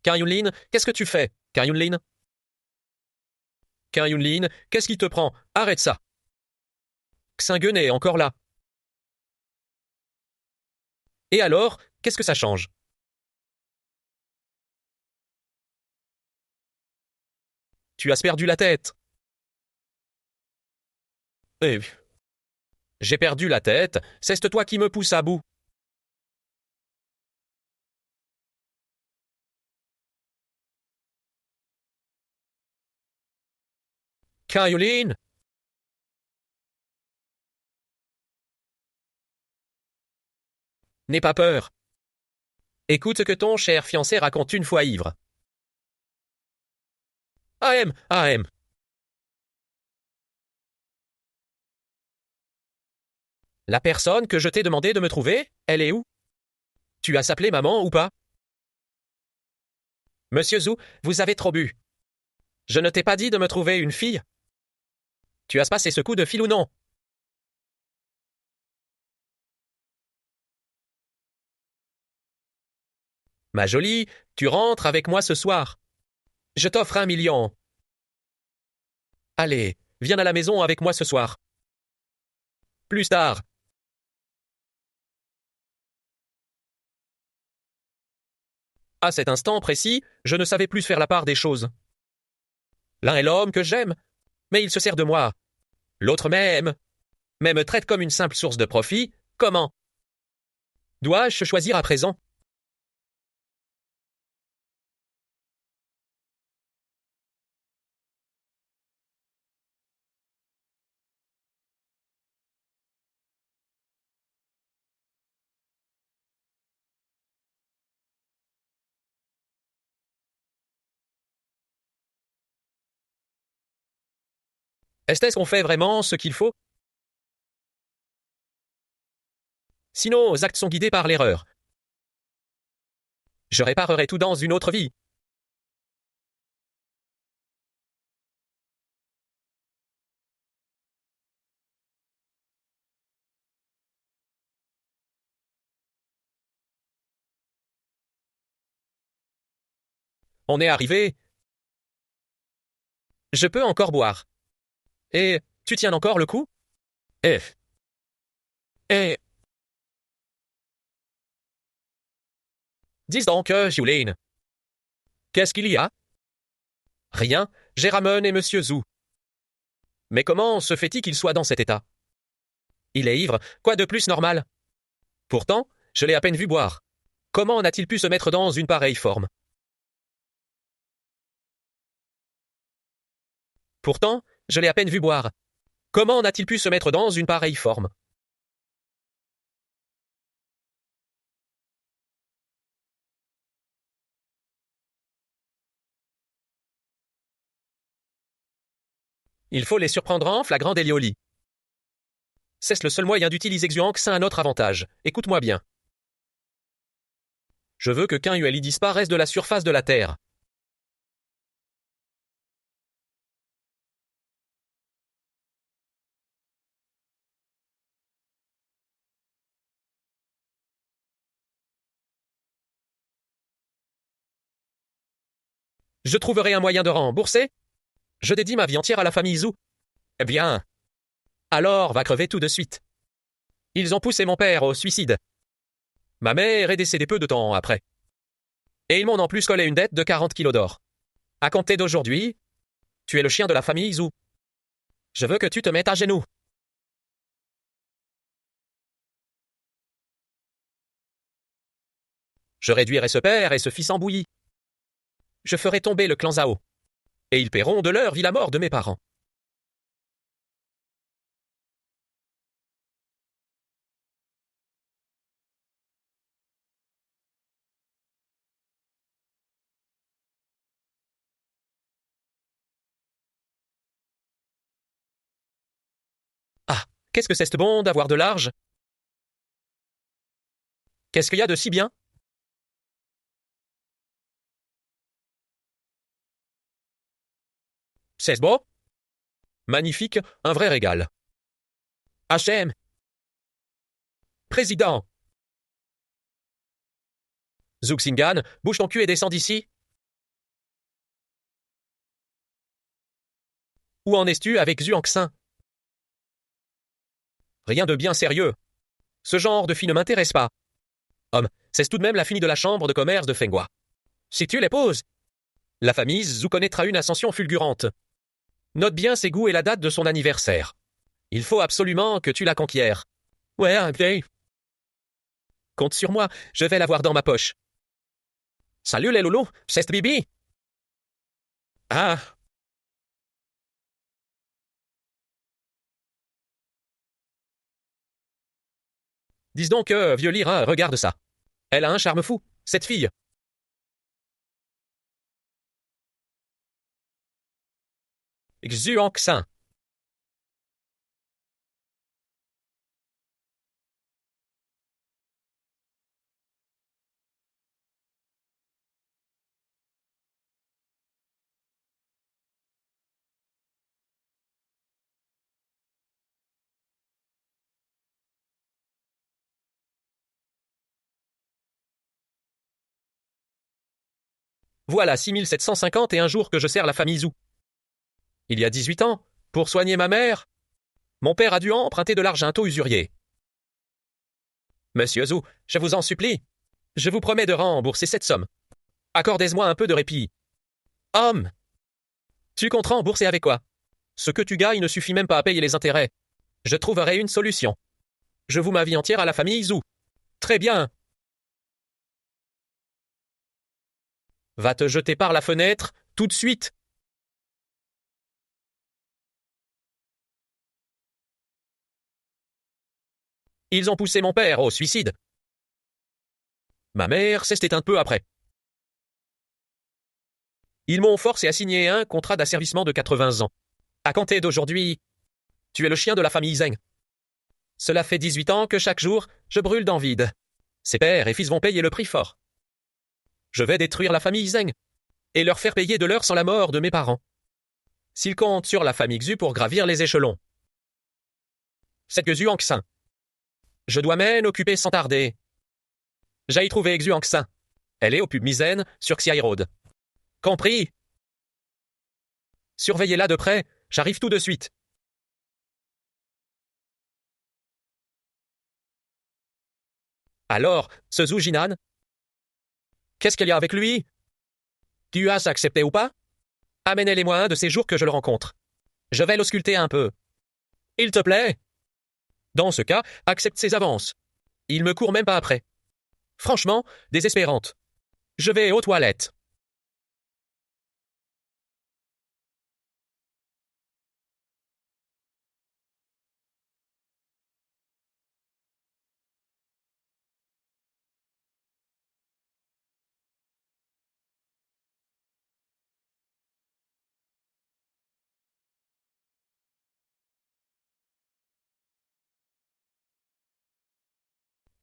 Kang Yunlin, qu'est-ce que tu fais? Kang Yunlin? Kang Yunlin, qu'est-ce qui te prend? Arrête ça! Xingun est encore là. Et alors, qu'est-ce que ça change? Tu as perdu la tête. Eh, j'ai perdu la tête, c'est toi qui me pousse à bout. Caroline? N'aie pas peur. Écoute ce que ton cher fiancé raconte une fois ivre. AM, AM. La personne que je t'ai demandé de me trouver, elle est où? Tu as s'appelé maman ou pas? Monsieur Zhou, vous avez trop bu. Je ne t'ai pas dit de me trouver une fille? Tu as passé ce coup de fil ou non? Ma jolie, tu rentres avec moi ce soir. Je t'offre 1 million. Allez, viens à la maison avec moi ce soir. Plus tard. À cet instant précis, je ne savais plus faire la part des choses. L'un est l'homme que j'aime, mais il se sert de moi. L'autre m'aime, mais me traite comme une simple source de profit. Comment? Dois-je choisir à présent? Est-ce qu'on fait vraiment ce qu'il faut? Si nos actes sont guidés par l'erreur, je réparerai tout dans une autre vie. On est arrivé. Je peux encore boire. Et tu tiens encore le coup? F. Et dis donc, Julien. Qu'est-ce qu'il y a? Rien, j'ai Ramon et Monsieur Zhou. Mais comment se fait-il qu'il soit dans cet état? Il est ivre, quoi de plus normal? Pourtant, je l'ai à peine vu boire. Comment en a-t-il pu se mettre dans une pareille forme? Pourtant, je l'ai à peine vu boire. Comment en a-t-il pu se mettre dans une pareille forme? Il faut les surprendre en flagrant délit au lit. C'est le seul moyen d'utiliser Xuanx à un autre avantage. Écoute-moi bien. Je veux que Qin Yueli disparaisse de la surface de la Terre. Je trouverai un moyen de rembourser. Je dédie ma vie entière à la famille Zhou. Eh bien, alors va crever tout de suite. Ils ont poussé mon père au suicide. Ma mère est décédée peu de temps après. Et ils m'ont en plus collé une dette de 40 kilos d'or. À compter d'aujourd'hui, tu es le chien de la famille Zhou. Je veux que tu te mettes à genoux. Je réduirai ce père et ce fils en bouillie. Je ferai tomber le clan Zhao. Et ils paieront de leur vie la mort de mes parents. Ah, qu'est-ce que c'est bon d'avoir de l'argent? Qu'est-ce qu'il y a de si bien? C'est beau? Magnifique, un vrai régal. HM, président. Zuxingan, bouge ton cul et descends d'ici. Où en es-tu avec Xuanxin? Rien de bien sérieux. Ce genre de fille ne m'intéresse pas. Homme, c'est tout de même la fille de la chambre de commerce de Fenghua. Si tu l'épouses, la famille Zhu connaîtra une ascension fulgurante. Note bien ses goûts et la date de son anniversaire. Il faut absolument que tu la conquières. Ouais, ok. Compte sur moi, je vais l'avoir dans ma poche. Salut les loulous, c'est Bibi. Ah. Dis donc, vieux lyrin, regarde ça. Elle a un charme fou, cette fille. Xuanxin. Voilà 6751 jours que je sers la famille Zhu. Il y a 18 ans, pour soigner ma mère, mon père a dû emprunter de l'argent aux usuriers. Monsieur Zhu, je vous en supplie, je vous promets de rembourser cette somme. Accordez-moi un peu de répit. Homme, tu comptes rembourser avec quoi? Ce que tu gagnes ne suffit même pas à payer les intérêts. Je trouverai une solution. Je vous ma vie entière à la famille Zhu. Très bien. Va te jeter par la fenêtre, tout de suite. Ils ont poussé mon père au suicide. Ma mère s'est éteinte peu après. Ils m'ont forcé à signer un contrat d'asservissement de 80 ans. À compter d'aujourd'hui, tu es le chien de la famille Zeng. Cela fait 18 ans que chaque jour, je brûle dans vide. Ses pères et fils vont payer le prix fort. Je vais détruire la famille Zeng et leur faire payer de leur sang la mort de mes parents. S'ils comptent sur la famille Xu pour gravir les échelons. C'est que Xuanxin. Je dois m'en occuper sans tarder. J'aille trouver Xuanxin. Elle est au pub Mizen sur Xiai Road. Compris? Surveillez-la de près, j'arrive tout de suite. Alors, ce Zhu Jinan? Qu'est-ce qu'il y a avec lui? Tu as accepté ou pas? Amenez-les-moi un de ces jours que je le rencontre. Je vais l'ausculter un peu. Il te plaît? Dans ce cas, accepte ses avances. Il me court même pas après. Franchement, désespérante. Je vais aux toilettes.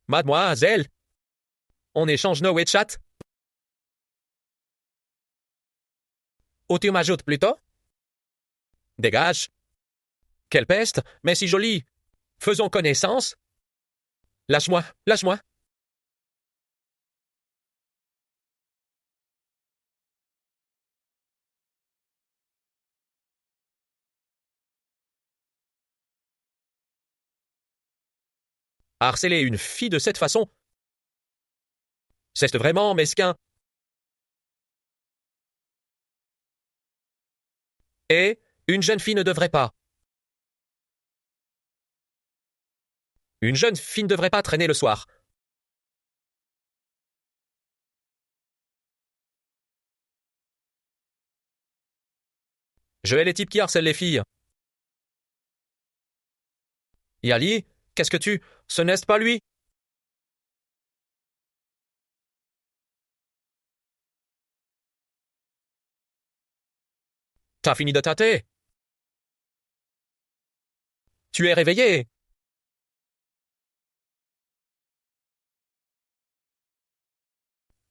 Mademoiselle, on échange nos WeChat? Ou tu m'ajoutes plutôt? Dégage. Quelle peste, mais si jolie. Faisons connaissance. Lâche-moi, lâche-moi. Harceler une fille de cette façon, c'est vraiment mesquin. Et une jeune fille ne devrait pas. Une jeune fille ne devrait pas traîner le soir. Je hais les types qui harcèlent les filles. Yali, qu'est-ce que tu... Ce n'est pas lui? T'as fini de tâter? Tu es réveillé?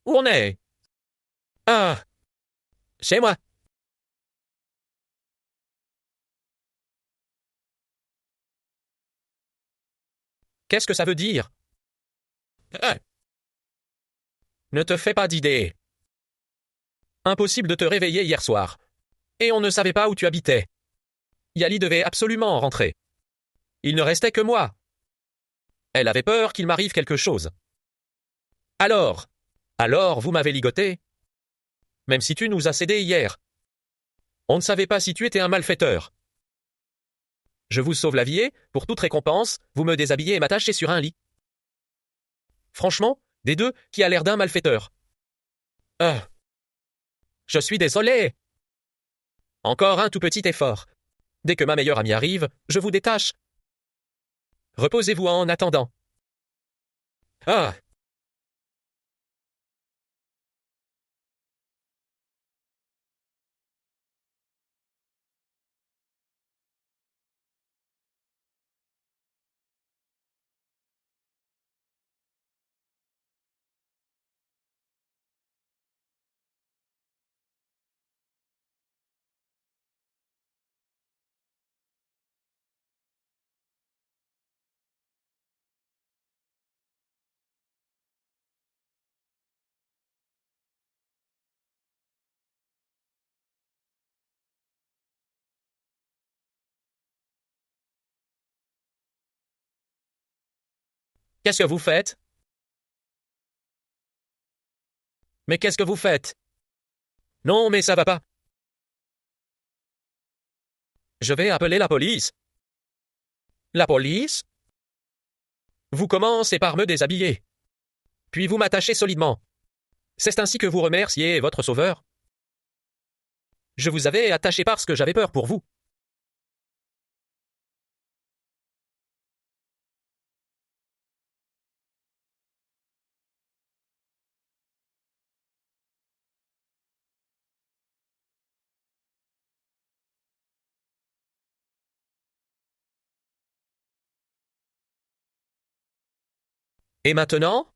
Où on est? Ah, chez moi. Qu'est-ce que ça veut dire? Ah, ne te fais pas d'idées. Impossible de te réveiller hier soir. Et on ne savait pas où tu habitais. Yali devait absolument rentrer. Il ne restait que moi. Elle avait peur qu'il m'arrive quelque chose. Alors, vous m'avez ligoté. Même si tu nous as cédé hier. On ne savait pas si tu étais un malfaiteur. Je vous sauve la vie et, pour toute récompense, vous me déshabillez et m'attachez sur un lit. Franchement, des deux, qui a l'air d'un malfaiteur. Je suis désolé. Encore un tout petit effort. Dès que ma meilleure amie arrive, je vous détache. Reposez-vous en attendant. Ah. Qu'est-ce que vous faites? Mais qu'est-ce que vous faites? Non, mais ça va pas. Je vais appeler la police. La police? Vous commencez par me déshabiller. Puis vous m'attachez solidement. C'est ainsi que vous remerciez votre sauveur. Je vous avais attaché parce que j'avais peur pour vous. Et maintenant?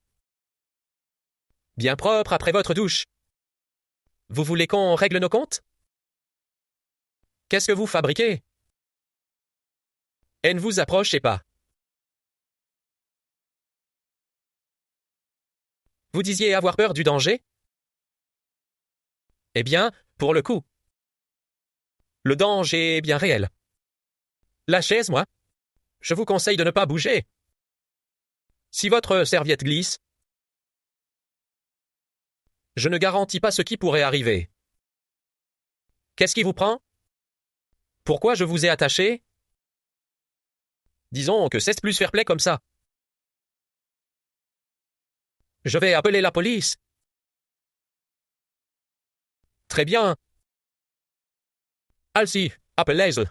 Bien propre après votre douche. Vous voulez qu'on règle nos comptes? Qu'est-ce que vous fabriquez? Et ne vous approchez pas. Vous disiez avoir peur du danger? Eh bien, pour le coup. Le danger est bien réel. La chaise, moi. Je vous conseille de ne pas bouger. Si votre serviette glisse, je ne garantis pas ce qui pourrait arriver. Qu'est-ce qui vous prend? Pourquoi je vous ai attaché? Disons que c'est plus fair-play comme ça. Je vais appeler la police. Très bien. Allez-y, appelez-le.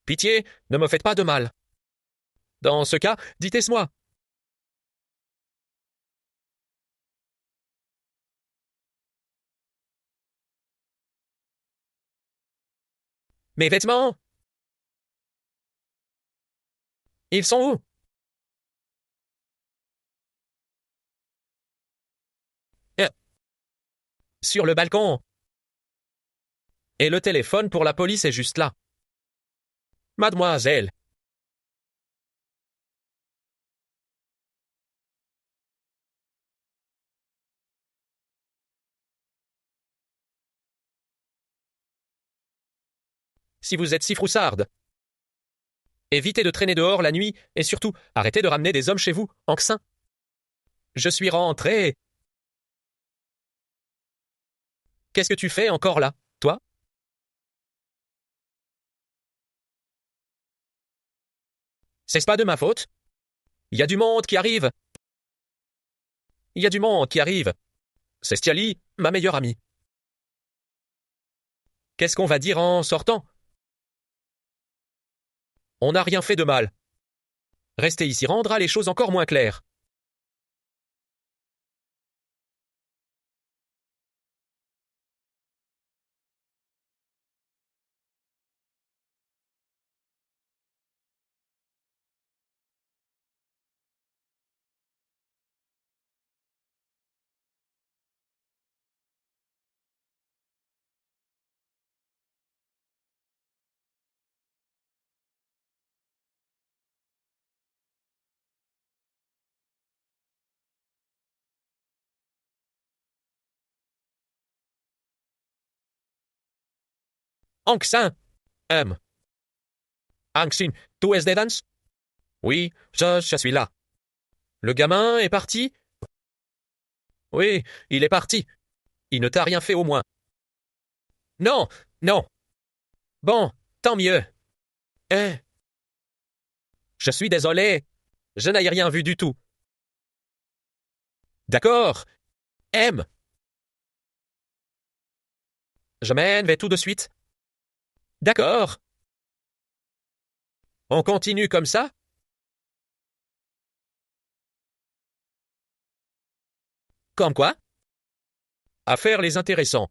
Pitié, ne me faites pas de mal. Dans ce cas, dites-moi. Mes vêtements? Ils sont où? Euh, Sur le balcon. Et le téléphone pour la police est juste là. Mademoiselle. Si vous êtes si froussarde. Évitez de traîner dehors la nuit et surtout, arrêtez de ramener des hommes chez vous, en sein. Je suis rentré. Qu'est-ce que tu fais encore là, toi? C'est pas de ma faute. Il y a du monde qui arrive. Il y a du monde qui arrive. C'est Stiali, ma meilleure amie. Qu'est-ce qu'on va dire en sortant? On n'a rien fait de mal. Rester ici rendra les choses encore moins claires. Anxin. Anxin, tu es dedans? Oui, je suis là. Le gamin est parti? Oui, il est parti. Il ne t'a rien fait au moins. Non, non. Bon, tant mieux. Eh, je suis désolé. Je n'ai rien vu du tout. D'accord. M. Je m'en vais tout de suite. D'accord. On continue comme ça? Comme quoi? À faire les intéressants.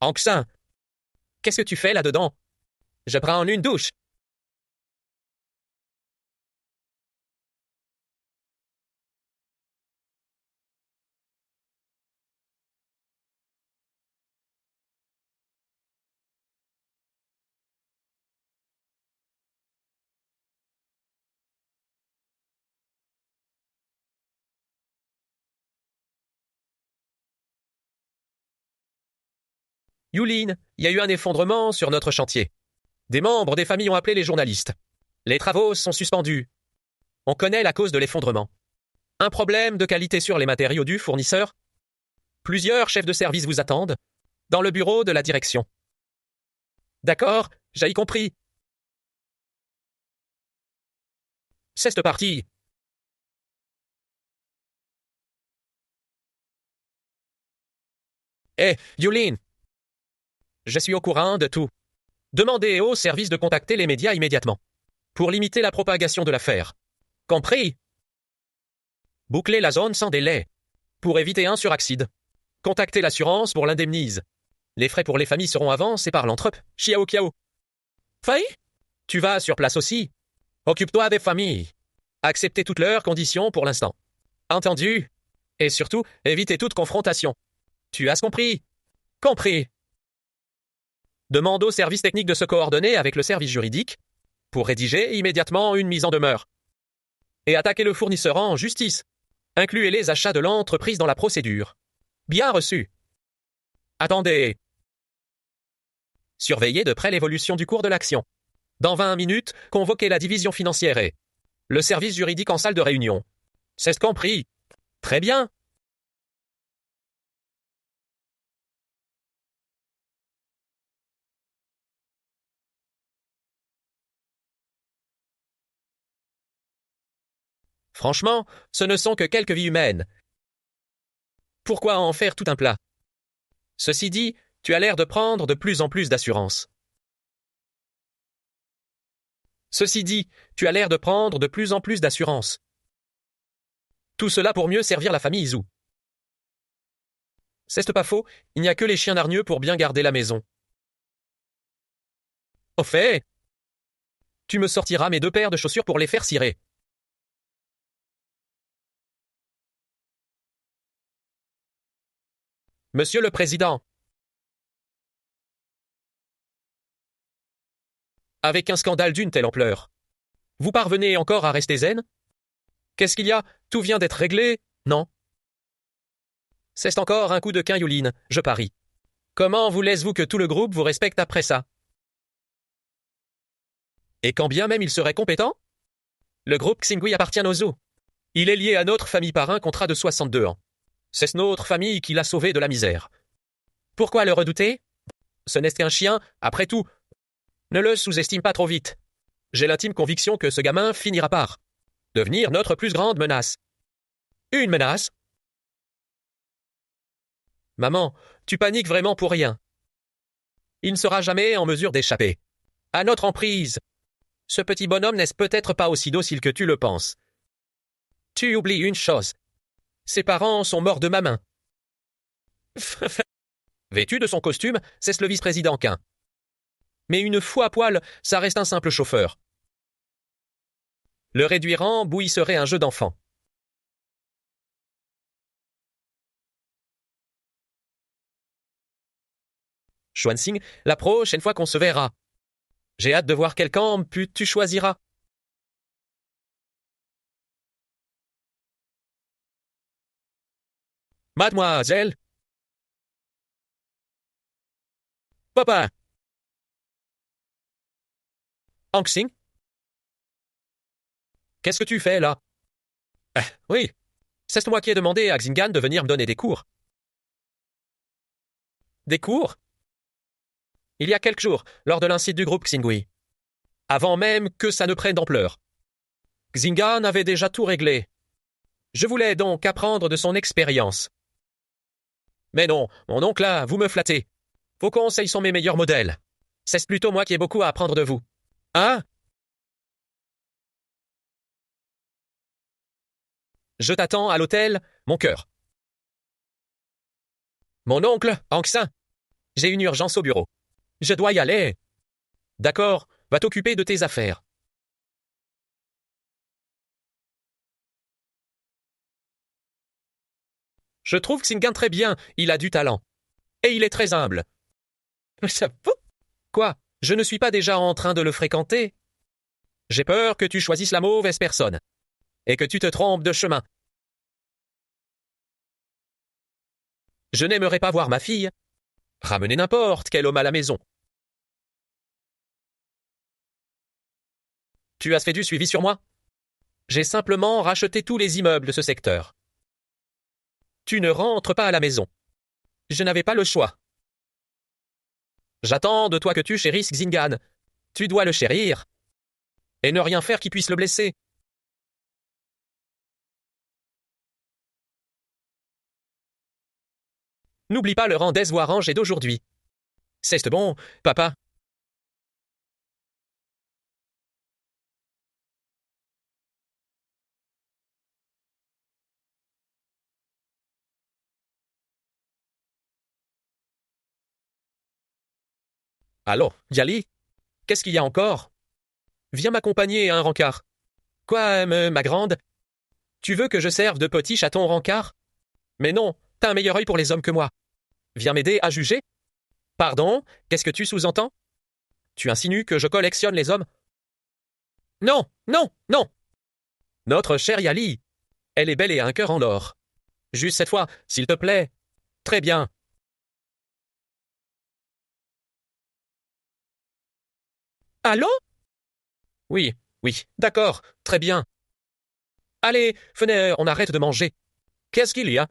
Anxin, qu'est-ce que tu fais là-dedans? Je prends une douche. Yulin, il y a eu un effondrement sur notre chantier. Des membres des familles ont appelé les journalistes. Les travaux sont suspendus. On connaît la cause de l'effondrement. Un problème de qualité sur les matériaux du fournisseur. Plusieurs chefs de service vous attendent, dans le bureau de la direction. D'accord, j'ai compris. C'est parti. Eh, Yulin, je suis au courant de tout. Demandez au service de contacter les médias immédiatement, pour limiter la propagation de l'affaire. Compris? Bouclez la zone sans délai, pour éviter un suraccide. Contactez l'assurance pour l'indemnise. Les frais pour les familles seront avancés par l'entrep. Chiao Kiao. Faille? Tu vas sur place aussi. Occupe-toi des familles. Acceptez toutes leurs conditions pour l'instant. Entendu? Et surtout, évitez toute confrontation. Tu as compris? Compris. Demande au service technique de se coordonner avec le service juridique pour rédiger immédiatement une mise en demeure. Et attaquer le fournisseur en justice. Incluez les achats de l'entreprise dans la procédure. Bien reçu. Attendez. Surveillez de près l'évolution du cours de l'action. Dans 20 minutes, convoquez la division financière et le service juridique en salle de réunion. C'est compris. Très bien. Franchement, ce ne sont que quelques vies humaines. Pourquoi en faire tout un plat? Ceci dit, tu as l'air de prendre de plus en plus d'assurance. Ceci dit, tu as l'air de prendre de plus en plus d'assurance. Tout cela pour mieux servir la famille Zhou. C'est pas faux, il n'y a que les chiens hargneux pour bien garder la maison. Au fait, tu me sortiras mes 2 paires de chaussures pour les faire cirer. Monsieur le Président, avec un scandale d'une telle ampleur, vous parvenez encore à rester zen? Qu'est-ce qu'il y a? Tout vient d'être réglé? Non. C'est encore un coup de quin, Yulin, je parie. Comment vous laissez-vous que tout le groupe vous respecte après ça? Et quand bien même il serait compétent? Le groupe Xingui appartient aux Zhou. Il est lié à notre famille par un contrat de 62 ans. C'est notre famille qui l'a sauvé de la misère. Pourquoi le redouter? Ce n'est qu'un chien, après tout. Ne le sous-estime pas trop vite. J'ai l'intime conviction que ce gamin finira par devenir notre plus grande menace. Une menace? Maman, tu paniques vraiment pour rien. Il ne sera jamais en mesure d'échapper à notre emprise. Ce petit bonhomme n'est peut-être pas aussi docile que tu le penses. Tu oublies une chose. Ses parents sont morts de ma main. Vêtu de son costume, c'est le vice-président qu'un. Mais une fois à poil, ça reste un simple chauffeur. Le réduire en bouillie serait un jeu d'enfant. Xuanxing, la prochaine fois qu'on se verra. J'ai hâte de voir quel camp tu choisiras. Mademoiselle. Papa. Anxing. Qu'est-ce que tu fais là? Oui. C'est moi qui ai demandé à Xingan de venir me donner des cours. Des cours? Il y a quelques jours, lors de l'incite du groupe Xingui. Avant même que ça ne prenne d'ampleur. Xingan avait déjà tout réglé. Je voulais donc apprendre de son expérience. Mais non, mon oncle là, vous me flattez. Vos conseils sont mes meilleurs modèles. C'est plutôt moi qui ai beaucoup à apprendre de vous. Hein? Je t'attends à l'hôtel, mon cœur. Mon oncle, Anxin. J'ai une urgence au bureau. Je dois y aller. D'accord, va t'occuper de tes affaires. Je trouve Xingan très bien, il a du talent. Et il est très humble. Quoi? Je ne suis pas déjà en train de le fréquenter? J'ai peur que tu choisisses la mauvaise personne. Et que tu te trompes de chemin. Je n'aimerais pas voir ma fille ramener n'importe quel homme à la maison. Tu as fait du suivi sur moi? J'ai simplement racheté tous les immeubles de ce secteur. Tu ne rentres pas à la maison. Je n'avais pas le choix. J'attends de toi que tu chérisses Xingan. Tu dois le chérir. Et ne rien faire qui puisse le blesser. N'oublie pas le rang arrangé d'aujourd'hui. C'est bon, papa. Allô, Yali? Qu'est-ce qu'il y a encore? Viens m'accompagner à un rencard. Quoi, ma grande? Tu veux que je serve de potiche à ton rencard? Mais non, t'as un meilleur œil pour les hommes que moi. Viens m'aider à juger? Pardon, qu'est-ce que tu sous-entends? Tu insinues que je collectionne les hommes? Non, non, non! Notre chère Yali, elle est belle et a un cœur en or. Juste cette fois, s'il te plaît. Très bien. Allô? Oui, oui, d'accord, très bien. Allez, venez, on arrête de manger. Qu'est-ce qu'il y a?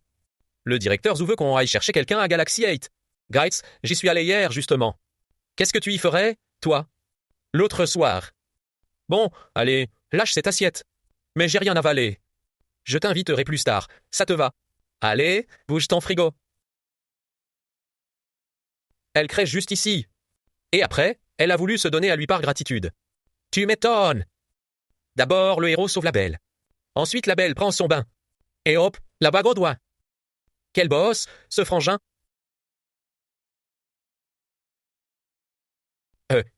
Le directeur veut qu'on aille chercher quelqu'un à Galaxy 8. Gaitz, j'y suis allé hier, justement. Qu'est-ce que tu y ferais, toi? L'autre soir. Bon, allez, lâche cette assiette. Mais j'ai rien avalé. Je t'inviterai plus tard, ça te va? Allez, bouge ton frigo. Elle crée juste ici. Et après, elle a voulu se donner à lui par gratitude. Tu m'étonnes. D'abord, le héros sauve la belle. Ensuite, la belle prend son bain. Et hop, la bague au doigt. Quel boss, ce frangin.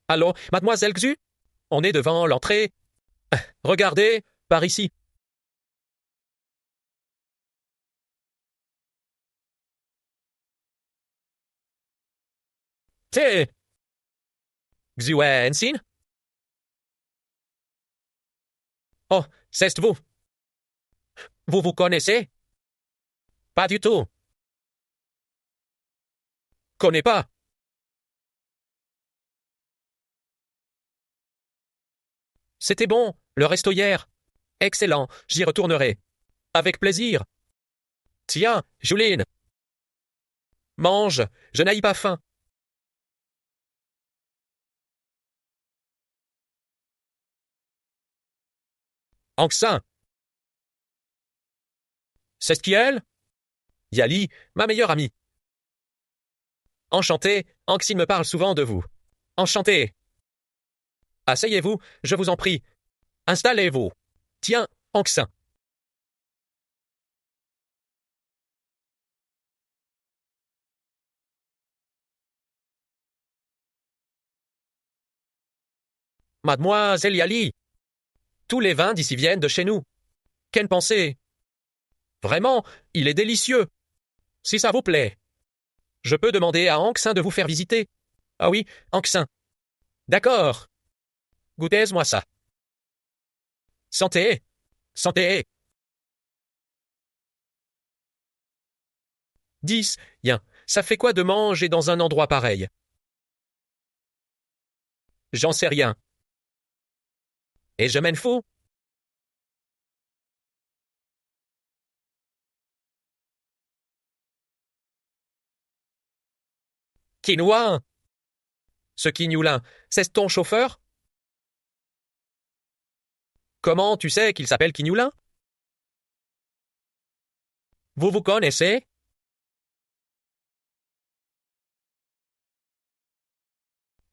Allô, mademoiselle Xu? On est devant l'entrée. Regardez, par ici. C'est Xuensin? Oh, c'est vous. Vous vous connaissez? Pas du tout. Connais pas. C'était bon, le resto hier. Excellent, j'y retournerai. Avec plaisir. Tiens, Juline. Mange, je n'aille pas faim. Anxin. C'est qui elle? Yali, ma meilleure amie. Enchanté, Anxin me parle souvent de vous. Enchanté. Asseyez-vous, je vous en prie. Installez-vous. Tiens, Anxin. Mademoiselle Yali, tous les vins d'ici viennent de chez nous. Quelle pensée? Vraiment, il est délicieux. Si ça vous plaît, je peux demander à Anxin de vous faire visiter. Ah oui, Anxin. D'accord. Goûtez-moi ça. Santé. Santé. 10, yen. Ça fait quoi de manger dans un endroit pareil? J'en sais rien. Et je m'en fous. Quinoa. Ce Quinoulin, c'est ton chauffeur? Comment tu sais qu'il s'appelle Quinoulin? Vous vous connaissez?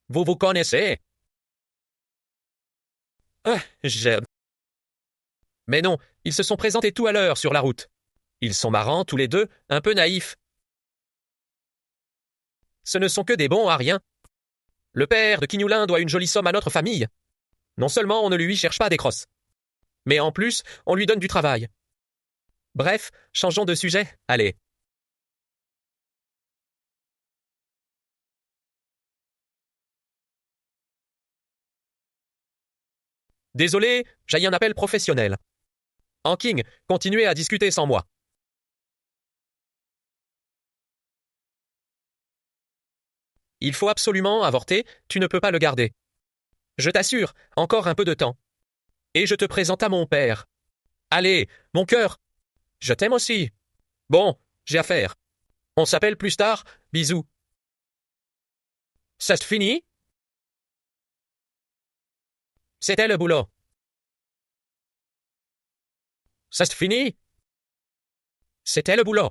Vous vous connaissez? Ah, j'aime. Mais non, ils se sont présentés tout à l'heure sur la route. Ils sont marrants, tous les deux, un peu naïfs. Ce ne sont que des bons à rien. Le père de Quinoulin doit une jolie somme à notre famille. Non seulement on ne lui cherche pas des crosses, mais en plus, on lui donne du travail. Bref, changeons de sujet, allez. Désolé, j'ai un appel professionnel. Hanking, continuez à discuter sans moi. Il faut absolument avorter, tu ne peux pas le garder. Je t'assure, encore un peu de temps. Et je te présente à mon père. Allez, mon cœur, je t'aime aussi. Bon, j'ai affaire. On s'appelle plus tard, bisous. Ça se finit? C'était le boulot. Ça se finit? C'était le boulot.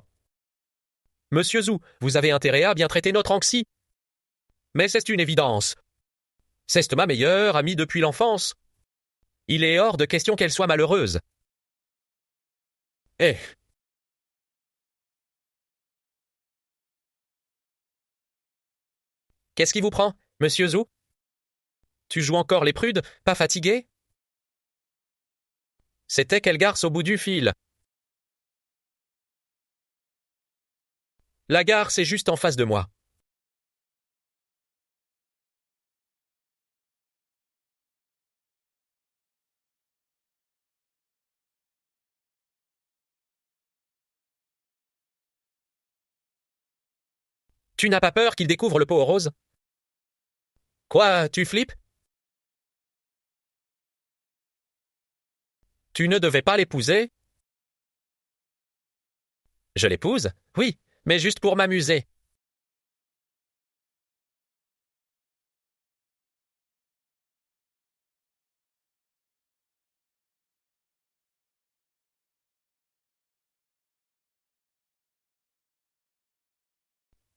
Monsieur Zou, vous avez intérêt à bien traiter notre Anxi. Mais c'est une évidence. C'est ma meilleure amie depuis l'enfance. Il est hors de question qu'elle soit malheureuse. Eh, qu'est-ce qui vous prend, monsieur Zou? Tu joues encore les prudes, pas fatigué? C'était quelle garce au bout du fil? La gare, c'est juste en face de moi. Tu n'as pas peur qu'il découvre le pot rose? Quoi, tu flippes? Tu ne devais pas l'épouser? Je l'épouse? Oui, mais juste pour m'amuser.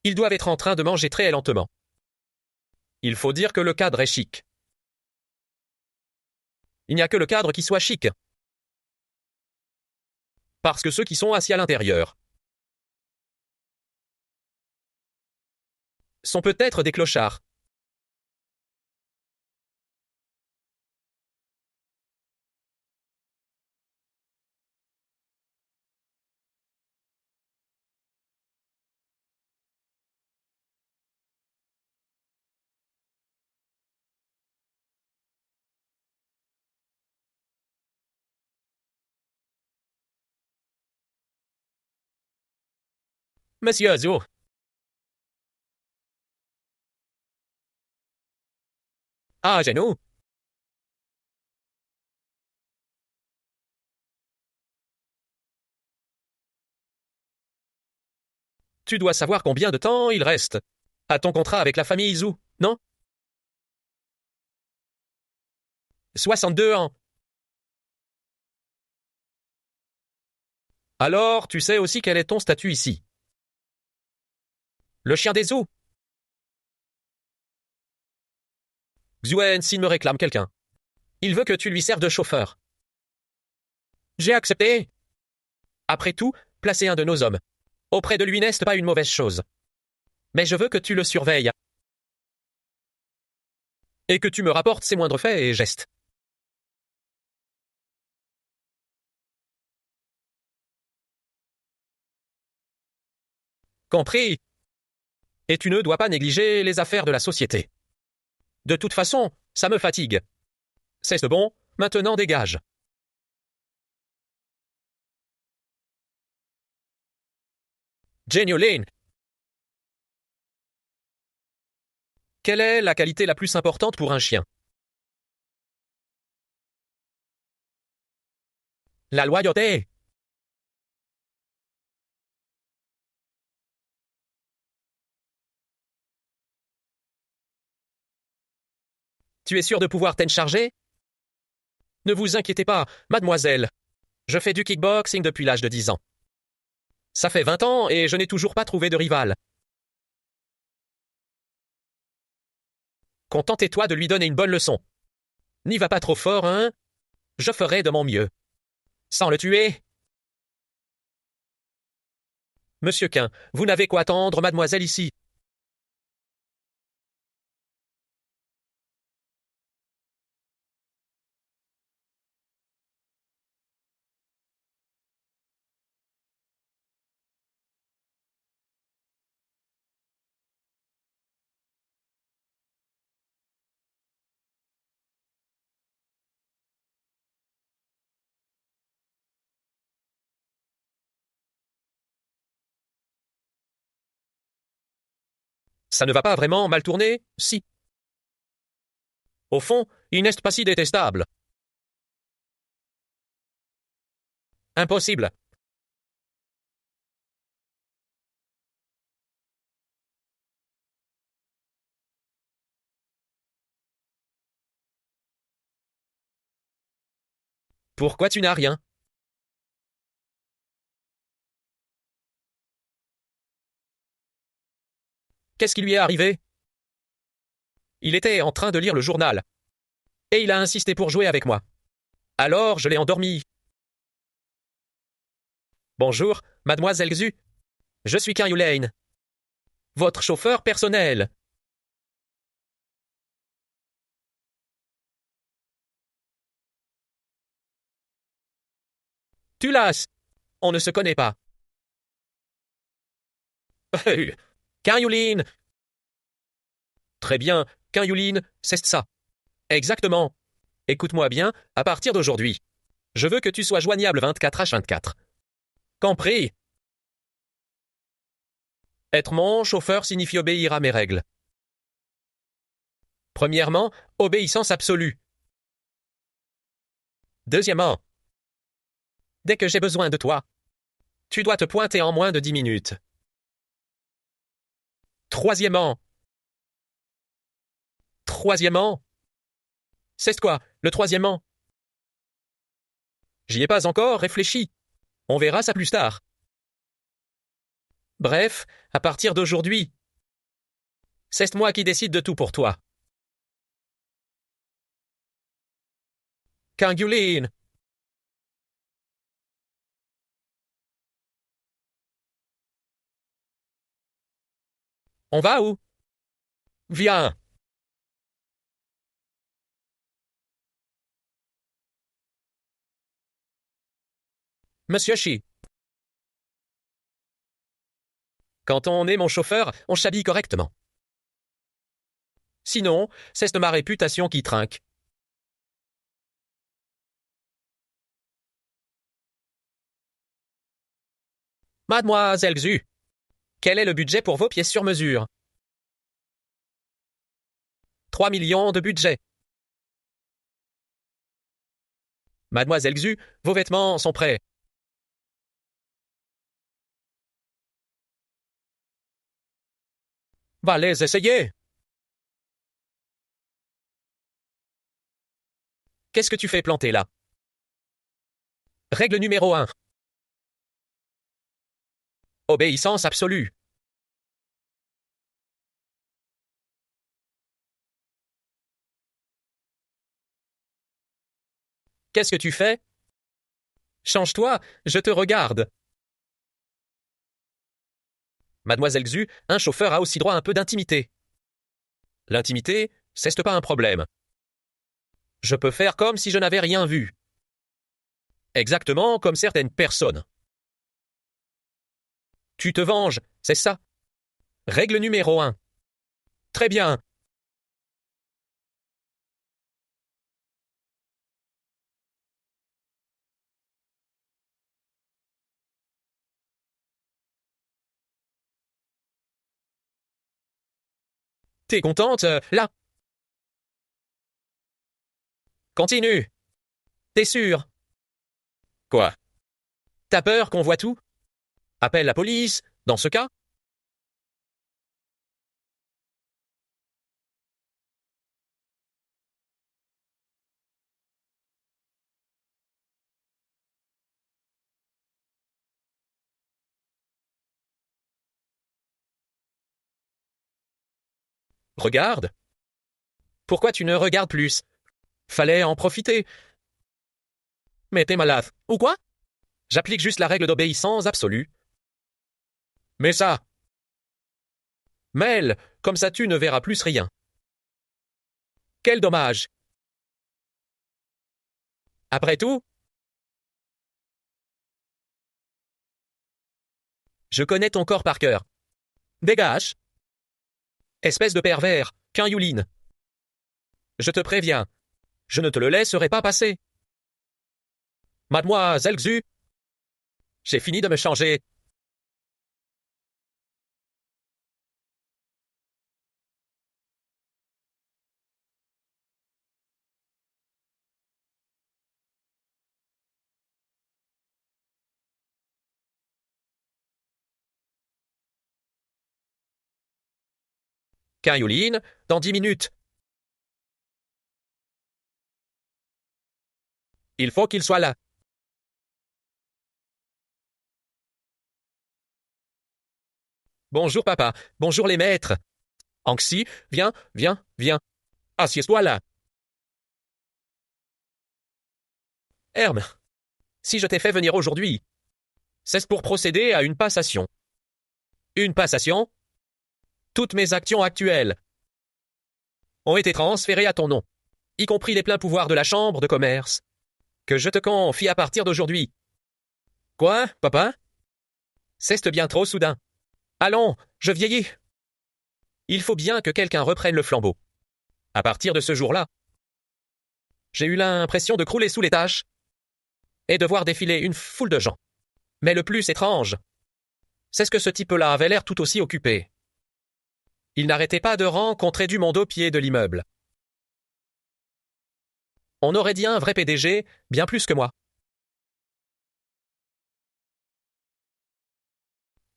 Ils doivent être en train de manger très lentement. Il faut dire que le cadre est chic. Il n'y a que le cadre qui soit chic. Parce que ceux qui sont assis à l'intérieur sont peut-être des clochards. Monsieur Zou, à genoux. Tu dois savoir combien de temps il reste à ton contrat avec la famille Zou, non? 62 ans. Alors, tu sais aussi quel est ton statut ici. Le chien des Zou. Xuen Xin me réclame quelqu'un. Il veut que tu lui serves de chauffeur. J'ai accepté. Après tout, placer un de nos hommes auprès de lui n'est pas une mauvaise chose. Mais je veux que tu le surveilles. Et que tu me rapportes ses moindres faits et gestes. Compris? Et tu ne dois pas négliger les affaires de la société. De toute façon, ça me fatigue. C'est bon, maintenant dégage. Géniolane. Quelle est la qualité la plus importante pour un chien? La loyauté. Tu es sûr de pouvoir t'en charger? Ne vous inquiétez pas, mademoiselle. Je fais du kickboxing depuis l'âge de 10 ans. Ça fait 20 ans et je n'ai toujours pas trouvé de rival. Contentez-toi de lui donner une bonne leçon. N'y va pas trop fort, hein? Je ferai de mon mieux. Sans le tuer? Monsieur Quin, vous n'avez qu'à attendre mademoiselle ici. Ça ne va pas vraiment mal tourner? Si. Au fond, il n'est pas si détestable. Impossible. Pourquoi tu n'as rien? Qu'est-ce qui lui est arrivé? Il était en train de lire le journal. Et il a insisté pour jouer avec moi. Alors, je l'ai endormi. Bonjour, mademoiselle Xu. Je suis Caroline. Votre chauffeur personnel. Tu lasses. On ne se connaît pas. Caroline. Très bien, Caroline, c'est ça. Exactement. Écoute-moi bien, à partir d'aujourd'hui. Je veux que tu sois joignable 24h24. Compris? Être mon chauffeur signifie obéir à mes règles. Premièrement, obéissance absolue. Deuxièmement, dès que j'ai besoin de toi, tu dois te pointer en moins de 10 minutes. Troisièmement, troisièmement, c'est quoi, le troisièmement? J'y ai pas encore réfléchi. On verra ça plus tard. Bref, à partir d'aujourd'hui, c'est moi qui décide de tout pour toi. Caroline. On va où? Viens. Monsieur Chi. Quand on est mon chauffeur, on s'habille correctement. Sinon, c'est de ma réputation qui trinque. Mademoiselle Xu, quel est le budget pour vos pièces sur mesure? 3 millions de budget. Mademoiselle Xu, vos vêtements sont prêts. Va les essayer. Qu'est-ce que tu fais planter là? Règle numéro 1. Obéissance absolue. Qu'est-ce que tu fais? Change-toi, je te regarde. Mademoiselle Xu, un chauffeur a aussi droit à un peu d'intimité. L'intimité, c'est pas un problème. Je peux faire comme si je n'avais rien vu. Exactement comme certaines personnes. Tu te venges, c'est ça? Règle numéro 1. Très bien. T'es contente, là? Continue. T'es sûr? Quoi? T'as peur qu'on voit tout? Appelle la police, dans ce cas? Regarde. Pourquoi tu ne regardes plus? Fallait en profiter. Mais t'es malade, ou quoi? J'applique juste la règle d'obéissance absolue. Mais ça, Mel, comme ça tu ne verras plus rien. Quel dommage. Après tout, je connais ton corps par cœur. Dégage. Espèce de pervers, qu'un Yulin. Je te préviens, je ne te le laisserai pas passer. Mademoiselle Xu, j'ai fini de me changer. Qu'un Yulin, dans 10 minutes. Il faut qu'il soit là. Bonjour papa, bonjour les maîtres. Anxi, viens, viens, viens. Assieds-toi là. Herme, si je t'ai fait venir aujourd'hui, c'est pour procéder à une passation. Une passation? Toutes mes actions actuelles ont été transférées à ton nom, y compris les pleins pouvoirs de la Chambre de commerce, que je te confie à partir d'aujourd'hui. Quoi, papa? C'est bien trop soudain. Allons, je vieillis. Il faut bien que quelqu'un reprenne le flambeau. À partir de ce jour-là, j'ai eu l'impression de crouler sous les tâches et de voir défiler une foule de gens. Mais le plus étrange, c'est ce que ce type-là avait l'air tout aussi occupé. Il n'arrêtait pas de rencontrer du monde au pied de l'immeuble. On aurait dit un vrai PDG, bien plus que moi.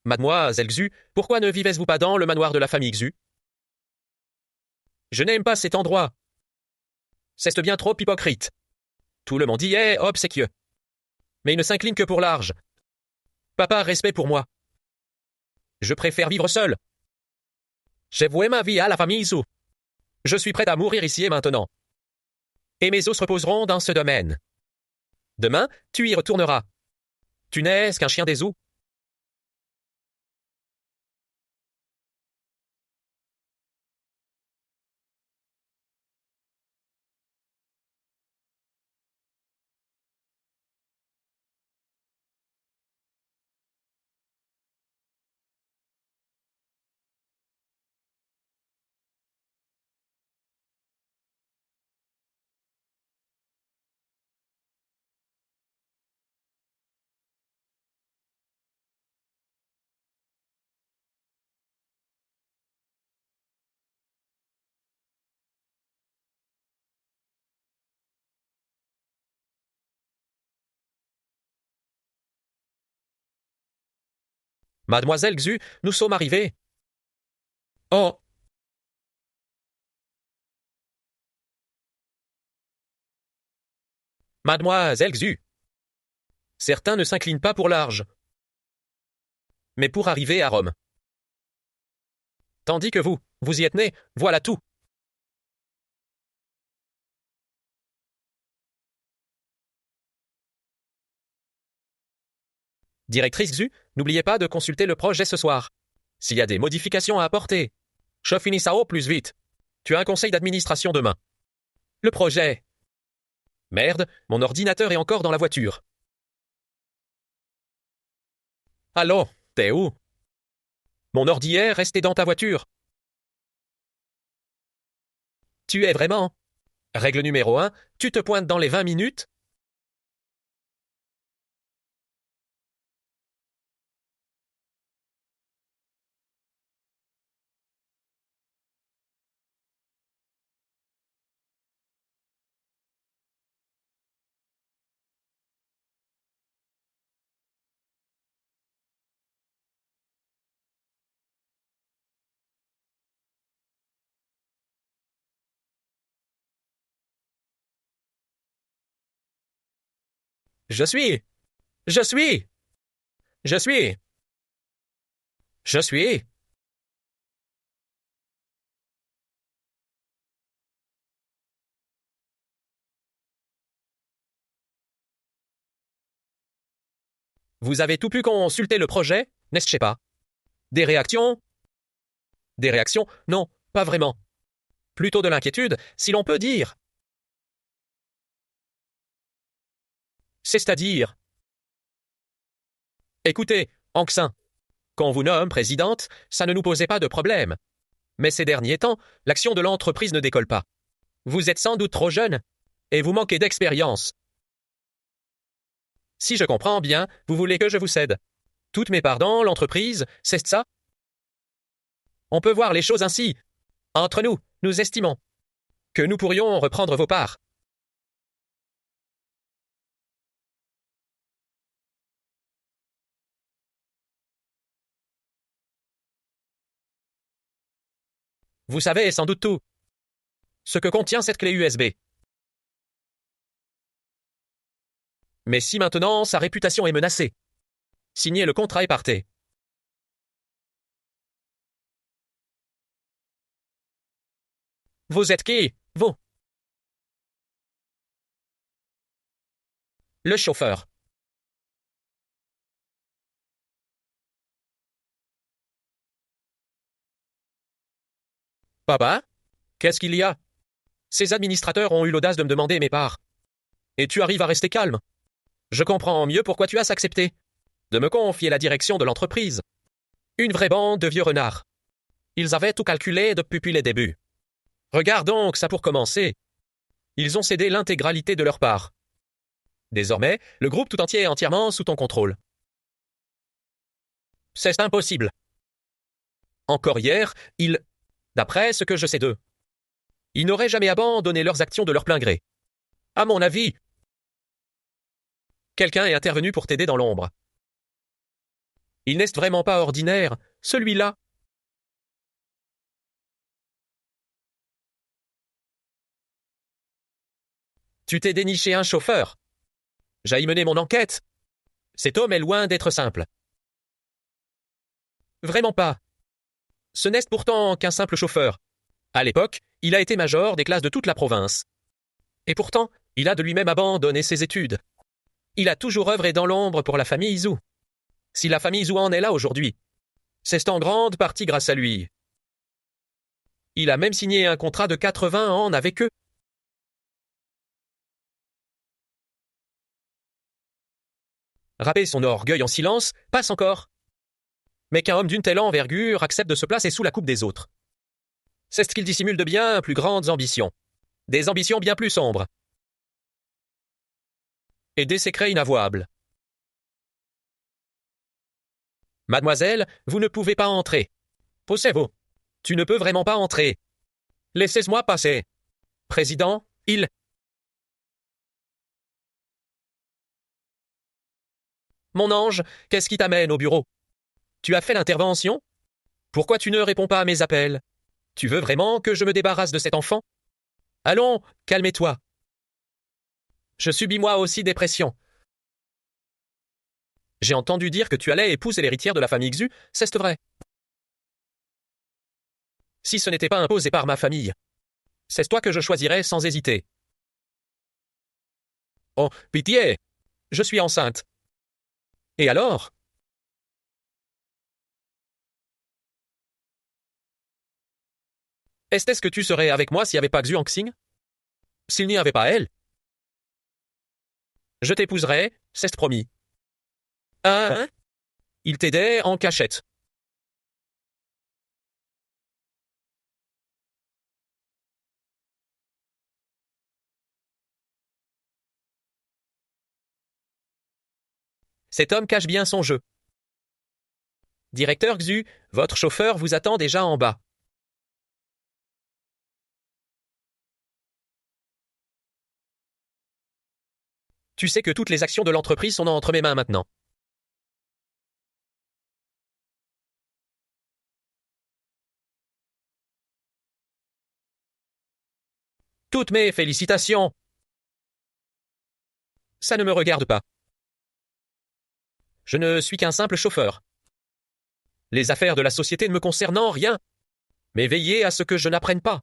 Mademoiselle Xu, pourquoi ne vivez-vous pas dans le manoir de la famille Xu? Je n'aime pas cet endroit. C'est bien trop hypocrite. Tout le monde y est obséquieux. Mais il ne s'incline que pour l'arge. Papa, respect pour moi. Je préfère vivre seul. J'ai voué ma vie à la famille Xu. Je suis prête à mourir ici et maintenant. Et mes os se reposeront dans ce domaine. Demain, tu y retourneras. Tu n'es qu'un chien des eaux. Mademoiselle Xu, nous sommes arrivés. Oh, Mademoiselle Xu. Certains ne s'inclinent pas pour l'arge, mais pour arriver à Rome. Tandis que vous, vous y êtes né, voilà tout. Directrice Xu, n'oubliez pas de consulter le projet ce soir. S'il y a des modifications à apporter, je finis ça au plus vite. Tu as un conseil d'administration demain. Le projet. Merde, mon ordinateur est encore dans la voiture. Allô, t'es où? Mon ordi est resté dans ta voiture. Tu es vraiment? Règle numéro 1, tu te pointes dans les 20 minutes. Je suis. Je suis. Je suis. Je suis. Vous avez tout pu consulter le projet, n'est-ce pas? Des réactions? Des réactions? Non, pas vraiment. Plutôt de l'inquiétude, si l'on peut dire. C'est-à-dire. Écoutez, Anxin, qu'on vous nomme présidente, ça ne nous posait pas de problème. Mais ces derniers temps, l'action de l'entreprise ne décolle pas. Vous êtes sans doute trop jeune, et vous manquez d'expérience. Si je comprends bien, vous voulez que je vous cède. Toutes mes parts dans l'entreprise, c'est ça? On peut voir les choses ainsi. Entre nous, nous estimons que nous pourrions reprendre vos parts. Vous savez sans doute tout. Ce que contient cette clé USB. Mais si maintenant sa réputation est menacée, signez le contrat et partez. Vous êtes qui, vous? Le chauffeur. Papa? Qu'est-ce qu'il y a? Ces administrateurs ont eu l'audace de me demander mes parts. Et tu arrives à rester calme. Je comprends mieux pourquoi tu as accepté de me confier la direction de l'entreprise. Une vraie bande de vieux renards. Ils avaient tout calculé depuis les débuts. Regarde donc ça pour commencer. Ils ont cédé l'intégralité de leur part. Désormais, le groupe tout entier est entièrement sous ton contrôle. C'est impossible. Encore hier, d'après ce que je sais d'eux, ils n'auraient jamais abandonné leurs actions de leur plein gré. À mon avis, quelqu'un est intervenu pour t'aider dans l'ombre. Il n'est vraiment pas ordinaire, celui-là. Tu t'es déniché un chauffeur. J'ai mené mon enquête. Cet homme est loin d'être simple. Vraiment pas. Ce n'est pourtant qu'un simple chauffeur. À l'époque, il a été major des classes de toute la province. Et pourtant, il a de lui-même abandonné ses études. Il a toujours œuvré dans l'ombre pour la famille Zhou. Si la famille Zhou en est là aujourd'hui, c'est en grande partie grâce à lui. Il a même signé un contrat de 80 ans avec eux. Râper son orgueil en silence, passe encore. Mais qu'un homme d'une telle envergure accepte de se placer sous la coupe des autres. C'est ce qu'il dissimule de bien plus grandes ambitions. Des ambitions bien plus sombres. Et des secrets inavouables. Mademoiselle, vous ne pouvez pas entrer. Poussez-vous. Tu ne peux vraiment pas entrer. Laissez-moi passer. Président, Mon ange, qu'est-ce qui t'amène au bureau? Tu as fait l'intervention? Pourquoi tu ne réponds pas à mes appels? Tu veux vraiment que je me débarrasse de cet enfant? Allons, calme-toi. Je subis moi aussi des pressions. J'ai entendu dire que tu allais épouser l'héritière de la famille Xu, c'est vrai. Si ce n'était pas imposé par ma famille, c'est toi que je choisirais sans hésiter. Oh, pitié! Je suis enceinte. Et alors? Est-ce que tu serais avec moi s'il n'y avait pas Xu Anxing? S'il n'y avait pas elle? Je t'épouserais, c'est promis. Hein? Il t'aidait en cachette. Cet homme cache bien son jeu. Directeur Xu, votre chauffeur vous attend déjà en bas. Tu sais que toutes les actions de l'entreprise sont entre mes mains maintenant. Toutes mes félicitations. Ça ne me regarde pas. Je ne suis qu'un simple chauffeur. Les affaires de la société ne me concernent en rien, mais veillez à ce que je n'apprenne pas.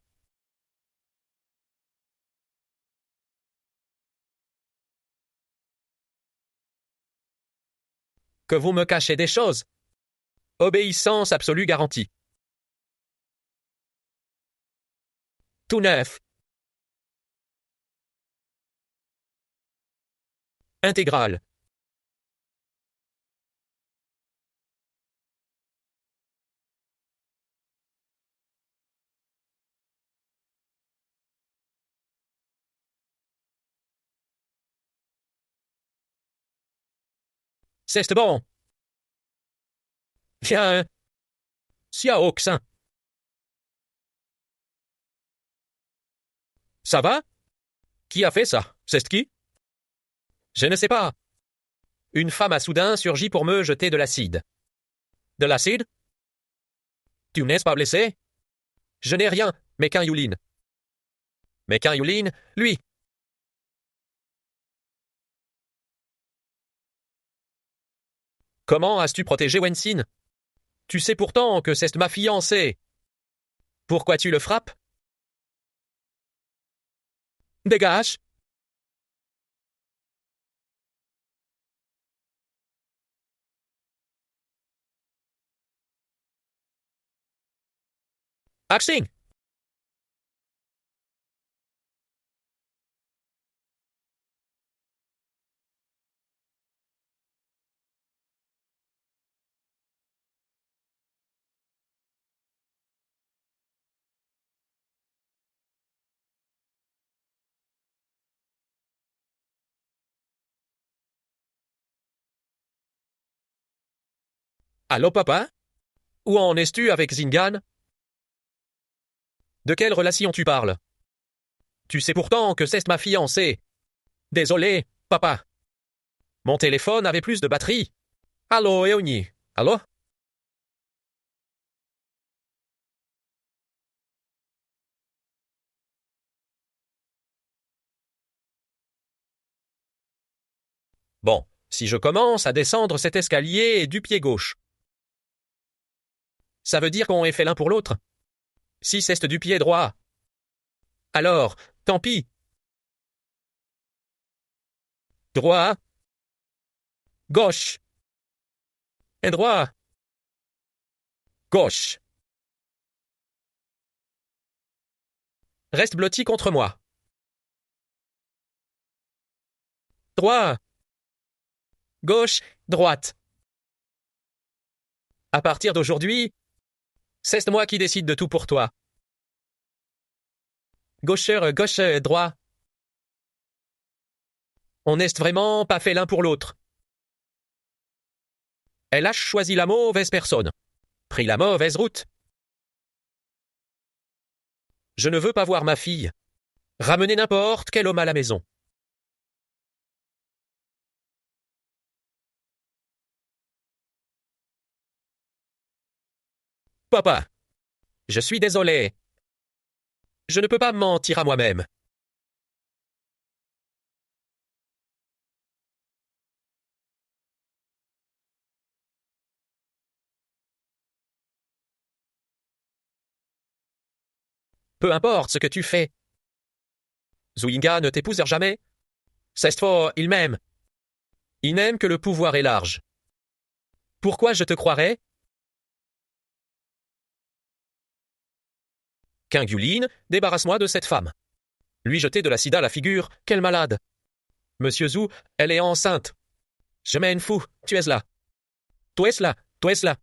Que vous me cachez des choses. Obéissance absolue garantie. Tout neuf. Intégrale. C'est bon. Viens. Sia Oxin. Ça va? Qui a fait ça? C'est qui? Je ne sais pas. Une femme a soudain surgi pour me jeter de l'acide. De l'acide? Tu n'es pas blessé? Je n'ai rien, mais qu'un Yulin. Mais qu'un Yulin, lui. Comment as-tu protégé Wensin? Tu sais pourtant que c'est ma fiancée. Pourquoi tu le frappes? Dégage! Axing! Allô, papa? Où en es-tu avec Zingan? De quelle relation tu parles? Tu sais pourtant que c'est ma fiancée. Désolé, papa. Mon téléphone avait plus de batterie. Allô, Eoni. Allô? Bon, si je commence à descendre cet escalier du pied gauche, ça veut dire qu'on est fait l'un pour l'autre. Si c'est du pied droit, alors, tant pis. Droit, gauche, et droit, gauche. Reste blotti contre moi. Droit, gauche, droite. À partir d'aujourd'hui, c'est moi qui décide de tout pour toi. Gaucheur, gauche, droit. On n'est vraiment pas fait l'un pour l'autre. Elle a choisi la mauvaise personne, pris la mauvaise route. Je ne veux pas voir ma fille. Ramener n'importe quel homme à la maison. Papa, je suis désolé. Je ne peux pas mentir à moi-même. Peu importe ce que tu fais. Zuinga ne t'épousera jamais. C'est faux, il m'aime. Il n'aime que le pouvoir est large. Pourquoi je te croirais? Kingulin, débarrasse-moi de cette femme. Lui jeter de l'acide à la figure, quelle malade. Monsieur Zhu, elle est enceinte. Je mène fou, tu es là. Tu es là, tu es là.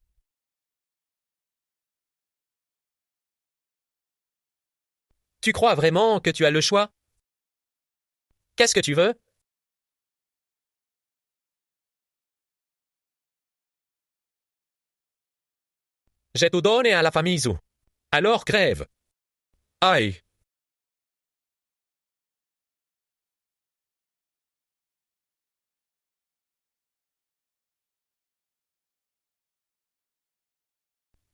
Tu crois vraiment que tu as le choix? Qu'est-ce que tu veux? J'ai tout donné à la famille Zhu. Alors crève. Aïe.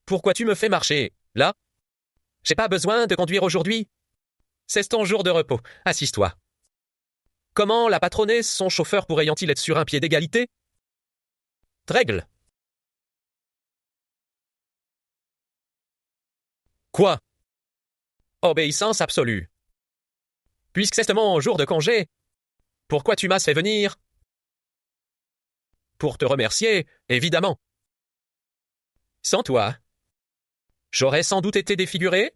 Pourquoi tu me fais marcher, là? J'ai pas besoin de conduire aujourd'hui. C'est ton jour de repos. Assise-toi. Comment la patronesse, son chauffeur pourrait-il être sur un pied d'égalité? règle. Quoi? Obéissance absolue. Puisque c'est mon jour de congé, pourquoi tu m'as fait venir? Pour te remercier, évidemment. Sans toi, j'aurais sans doute été défiguré.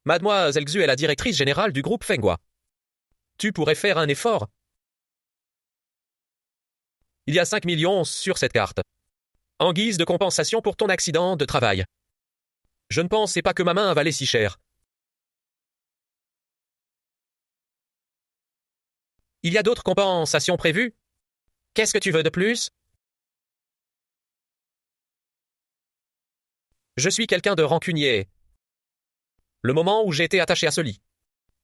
Mademoiselle Xu est la directrice générale du groupe Fenghua. Tu pourrais faire un effort. Il y a 5 millions sur cette carte. En guise de compensation pour ton accident de travail. Je ne pensais pas que ma main valait si cher. Il y a d'autres compensations prévues? Qu'est-ce que tu veux de plus? Je suis quelqu'un de rancunier. Le moment où j'ai été attaché à ce lit.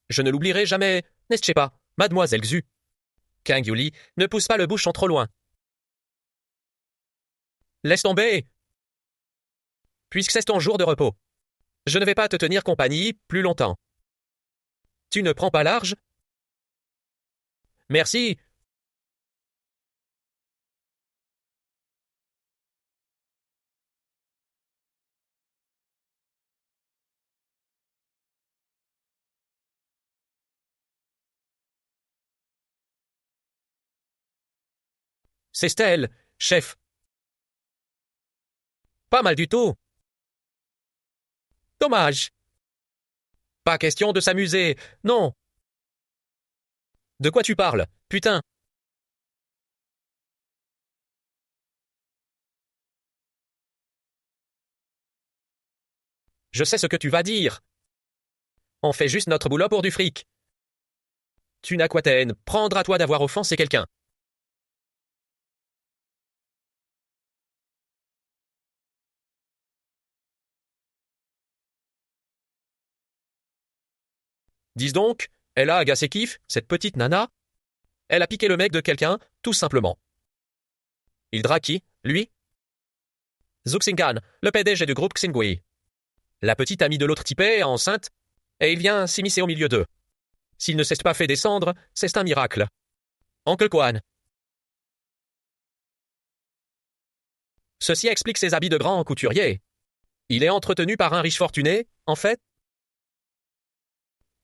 Je ne l'oublierai jamais, n'est-ce pas, mademoiselle Xu? Kang Yuli, ne pousse pas le bouchon trop loin. Laisse tomber. Puisque c'est ton jour de repos. Je ne vais pas te tenir compagnie plus longtemps. Tu ne prends pas large? Merci. C'est Stella, chef. Pas mal du tout. Dommage. Pas question de s'amuser, non. De quoi tu parles, putain? Je sais ce que tu vas dire. On fait juste notre boulot pour du fric. Tu n'as qu'à t'en prendre à toi d'avoir offensé quelqu'un. Dis donc, elle a agacé Kif, cette petite nana? Elle a piqué le mec de quelqu'un, tout simplement. Il drague qui, lui? Zuxingan, le PDG du groupe Xingui. La petite amie de l'autre type est enceinte, et il vient s'immiscer au milieu d'eux. S'il ne s'est pas fait descendre, c'est un miracle. Oncle Kwan. Ceci explique ses habits de grand couturier. Il est entretenu par un riche fortuné, en fait.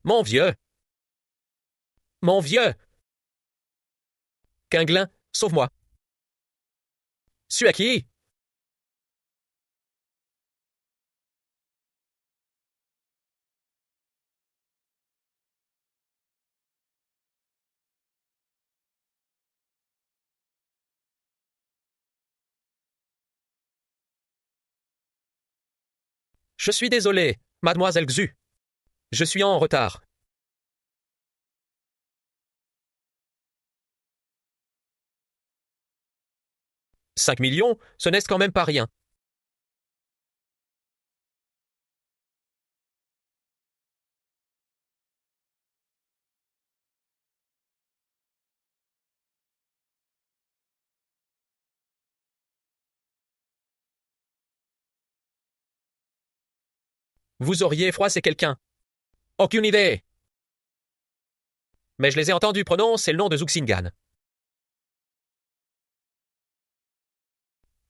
Mon vieux. Mon vieux. Quinglin, sauve-moi. Suis à qui? Je suis désolé, mademoiselle Xu. Je suis en retard. 5 millions, ce n'est quand même pas rien. Vous auriez froissé quelqu'un. Aucune idée. Mais je les ai entendus prononcer le nom de Zuxingan.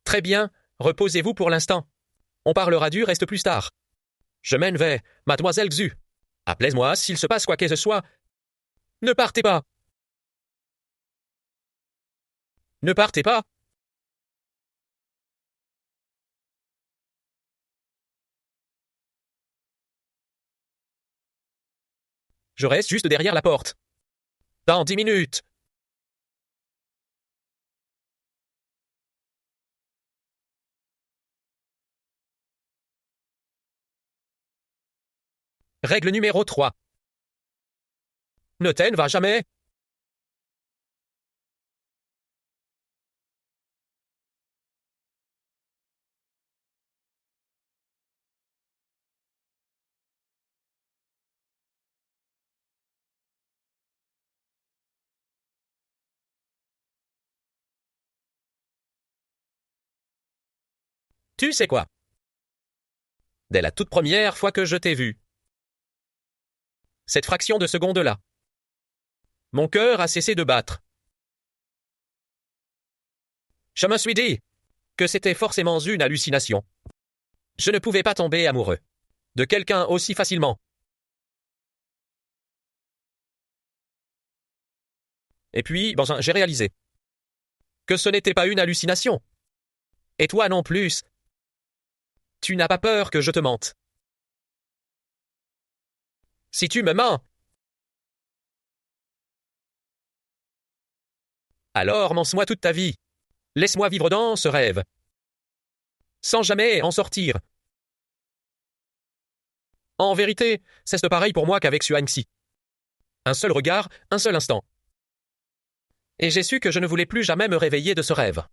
Très bien, reposez-vous pour l'instant. On parlera du reste plus tard. Je m'en vais, mademoiselle Xu. Appelez-moi s'il se passe quoi que ce soit. Ne partez pas. Ne partez pas. Je reste juste derrière la porte. Dans 10 minutes. Règle numéro 3. Ne t'en va jamais. Tu sais quoi? Dès la toute première fois que je t'ai vu. Cette fraction de seconde-là. Mon cœur a cessé de battre. Je me suis dit, que c'était forcément une hallucination. Je ne pouvais pas tomber amoureux de quelqu'un aussi facilement. Et puis, bon, j'ai réalisé que ce n'était pas une hallucination. Et toi non plus. Tu n'as pas peur que je te mente. Si tu me mens, alors mens-moi toute ta vie. Laisse-moi vivre dans ce rêve, sans jamais en sortir. En vérité, c'est pareil pour moi qu'avec Xuanxi. Un seul regard, un seul instant. Et j'ai su que je ne voulais plus jamais me réveiller de ce rêve.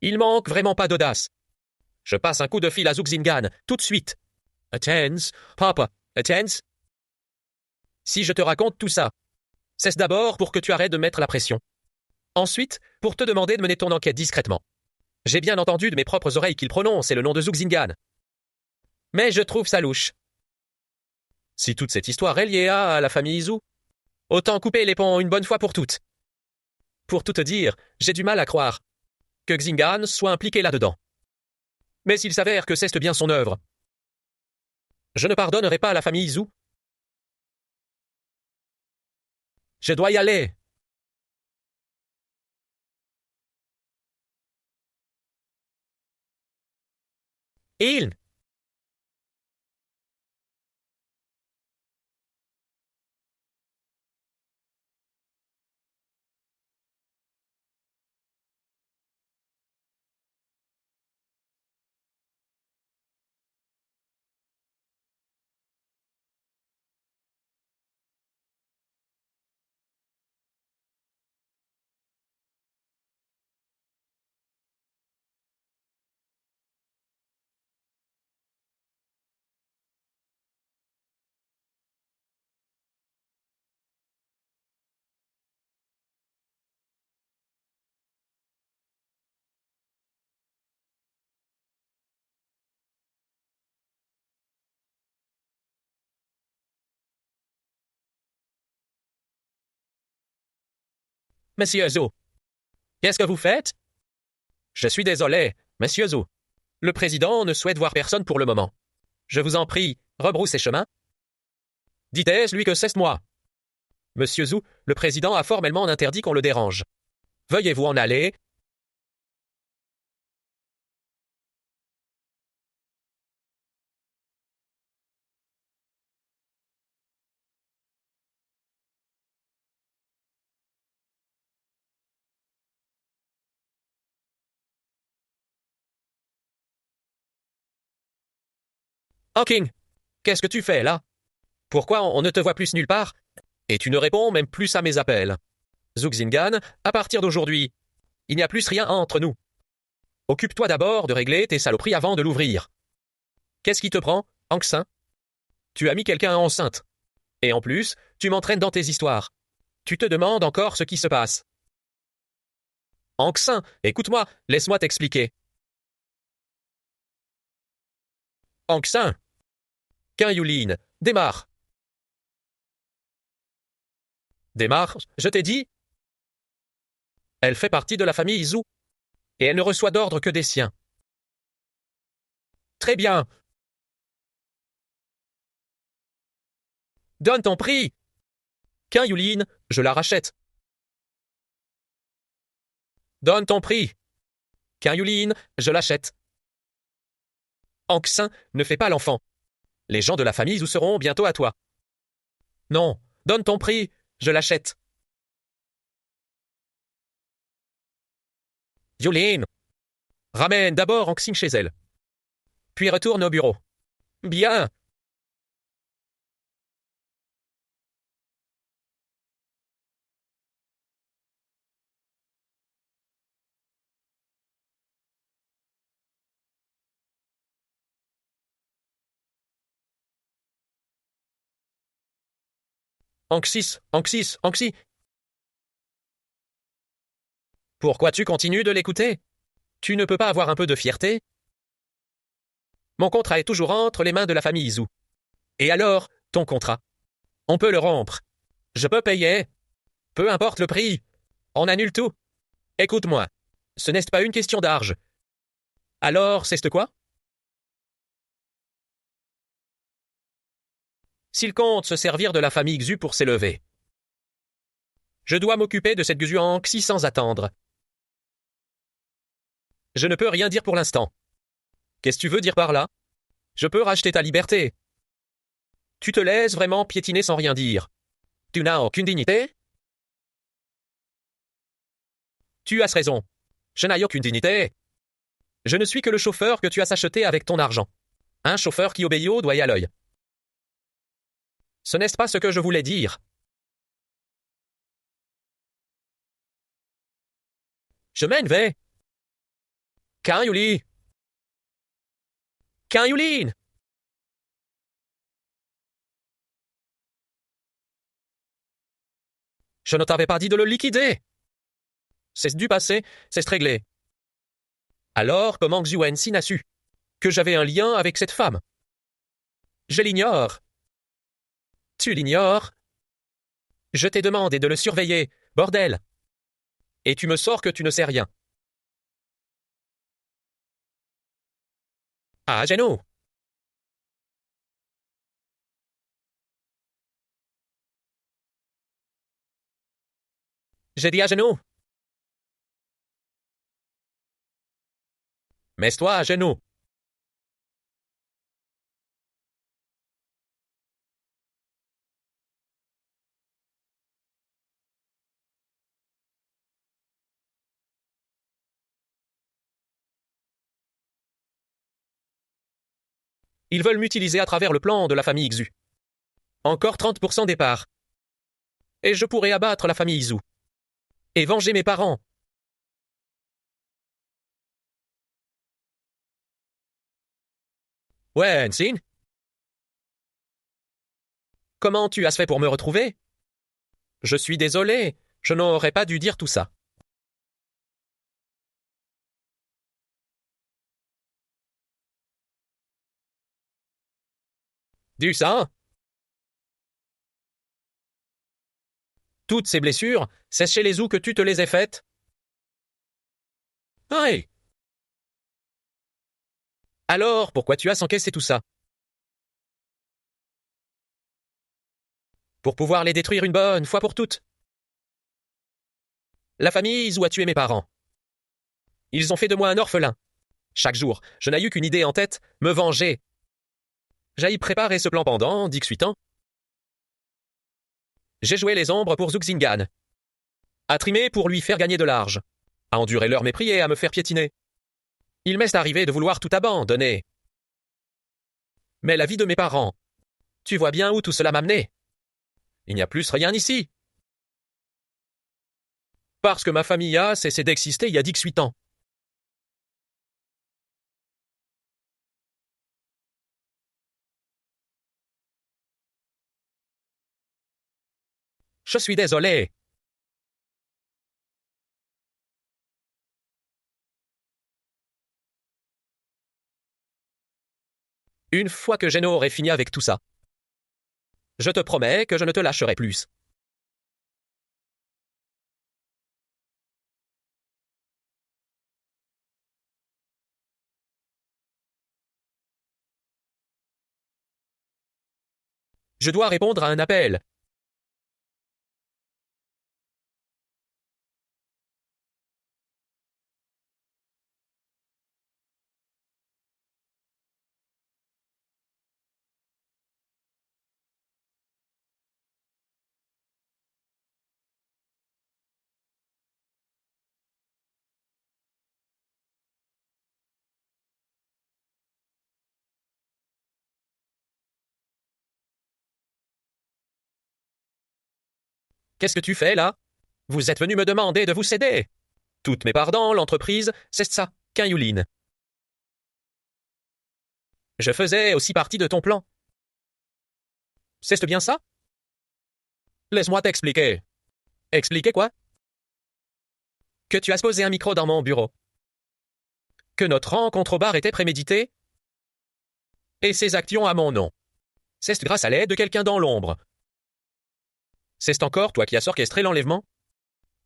Il manque vraiment pas d'audace. Je passe un coup de fil à Zuxingan, tout de suite. Attends, papa, attends. Si je te raconte tout ça, c'est d'abord pour que tu arrêtes de mettre la pression. Ensuite, pour te demander de mener ton enquête discrètement. J'ai bien entendu de mes propres oreilles qu'il prononçait le nom de Zuxingan. Mais je trouve ça louche. Si toute cette histoire est liée à la famille Zhu, autant couper les ponts une bonne fois pour toutes. Pour tout te dire, j'ai du mal à croire que Xingan soit impliqué là-dedans. Mais s'il s'avère que c'est bien son œuvre, je ne pardonnerai pas à la famille Zhu. Je dois y aller. Il. Monsieur Zhu, qu'est-ce que vous faites? Je suis désolé, Monsieur Zhu. Le président ne souhaite voir personne pour le moment. Je vous en prie, rebroussez chemin. Dites-lui que c'est moi. Monsieur Zhu, le président a formellement interdit qu'on le dérange. Veuillez vous en aller. Hawking, qu'est-ce que tu fais là? Pourquoi on ne te voit plus nulle part? Et tu ne réponds même plus à mes appels. Zuxingan, à partir d'aujourd'hui, il n'y a plus rien entre nous. Occupe-toi d'abord de régler tes saloperies avant de l'ouvrir. Qu'est-ce qui te prend, Anxin? Tu as mis quelqu'un enceinte. Et en plus, tu m'entraînes dans tes histoires. Tu te demandes encore ce qui se passe. Anxin, écoute-moi, laisse-moi t'expliquer. Anxin, Qin Yulin, démarre. Démarre, je t'ai dit. Elle fait partie de la famille Zhu, et elle ne reçoit d'ordre que des siens. Très bien. Donne ton prix. Qin Yulin, je la rachète. Donne ton prix. Qin Yulin, je l'achète. Anxin, ne fais pas l'enfant. Les gens de la famille Zhu seront bientôt à toi. Non, donne ton prix, je l'achète. Yulin, ramène d'abord Anxin chez elle. Puis retourne au bureau. Bien. Anxis, Anxis, Anxi. Pourquoi tu continues de l'écouter? Tu ne peux pas avoir un peu de fierté? Mon contrat est toujours entre les mains de la famille Zhu. Et alors, ton contrat? On peut le rompre. Je peux payer. Peu importe le prix. On annule tout. Écoute-moi. Ce n'est pas une question d'argent. Alors, c'est quoi? S'il compte se servir de la famille Xu pour s'élever. Je dois m'occuper de cette Xuanxi sans attendre. Je ne peux rien dire pour l'instant. Qu'est-ce que tu veux dire par là? Je peux racheter ta liberté. Tu te laisses vraiment piétiner sans rien dire. Tu n'as aucune dignité? Tu as raison. Je n'ai aucune dignité. Je ne suis que le chauffeur que tu as acheté avec ton argent. Un chauffeur qui obéit au doigt et à l'œil. Ce n'est pas ce que je voulais dire. Je m'en vais. Kang Yuli. Kang Yulin. Je ne t'avais pas dit de le liquider. C'est du passé, c'est réglé. Alors, comment Xu Wenxin a su que j'avais un lien avec cette femme? Je l'ignore. Tu l'ignores? Je t'ai demandé de le surveiller, bordel. Et tu me sors que tu ne sais rien. À genoux. J'ai dit à genoux. Mets-toi à genoux. Ils veulent m'utiliser à travers le plan de la famille Xu. Encore 30% des parts. Et je pourrais abattre la famille Zhu. Et venger mes parents. Ouais, Ensign. Comment tu as fait pour me retrouver? Je suis désolé, je n'aurais pas dû dire tout ça. Du sang? Toutes ces blessures, c'est chez les Zhu que tu te les ai faites? Ouais. Alors, pourquoi tu as encaissé tout ça? Pour pouvoir les détruire une bonne fois pour toutes. La famille Zhu a tué mes parents. Ils ont fait de moi un orphelin. Chaque jour, je n'ai eu qu'une idée en tête, me venger. J'ai préparé ce plan pendant 18 ans. J'ai joué les ombres pour Zhu Xing'an. À trimer pour lui faire gagner de l'argent. À endurer leur mépris et à me faire piétiner. Il m'est arrivé de vouloir tout abandonner. Mais la vie de mes parents, tu vois bien où tout cela m'a mené. Il n'y a plus rien ici. Parce que ma famille a cessé d'exister il y a 18 ans. Je suis désolé. Une fois que Geno aurait fini avec tout ça, je te promets que je ne te lâcherai plus. Je dois répondre à un appel. Qu'est-ce que tu fais là? Vous êtes venu me demander de vous céder. Toutes mes parts dans l'entreprise, c'est ça, Kang Yulin. Je faisais aussi partie de ton plan. C'est bien ça? Laisse-moi t'expliquer. Expliquer quoi? Que tu as posé un micro dans mon bureau. Que notre rencontre au bar était préméditée. Et ses actions à mon nom. C'est grâce à l'aide de quelqu'un dans l'ombre. C'est encore toi qui as orchestré l'enlèvement?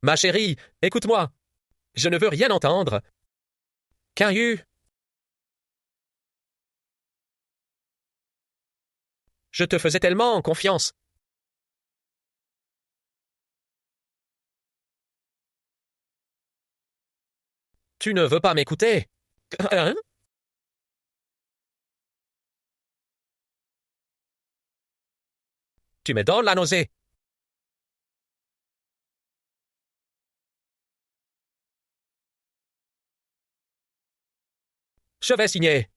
Ma chérie, écoute-moi. Je ne veux rien entendre. Kang-yu, je te faisais tellement confiance. Tu ne veux pas m'écouter? Hein? Tu me donnes la nausée. Je vais signer.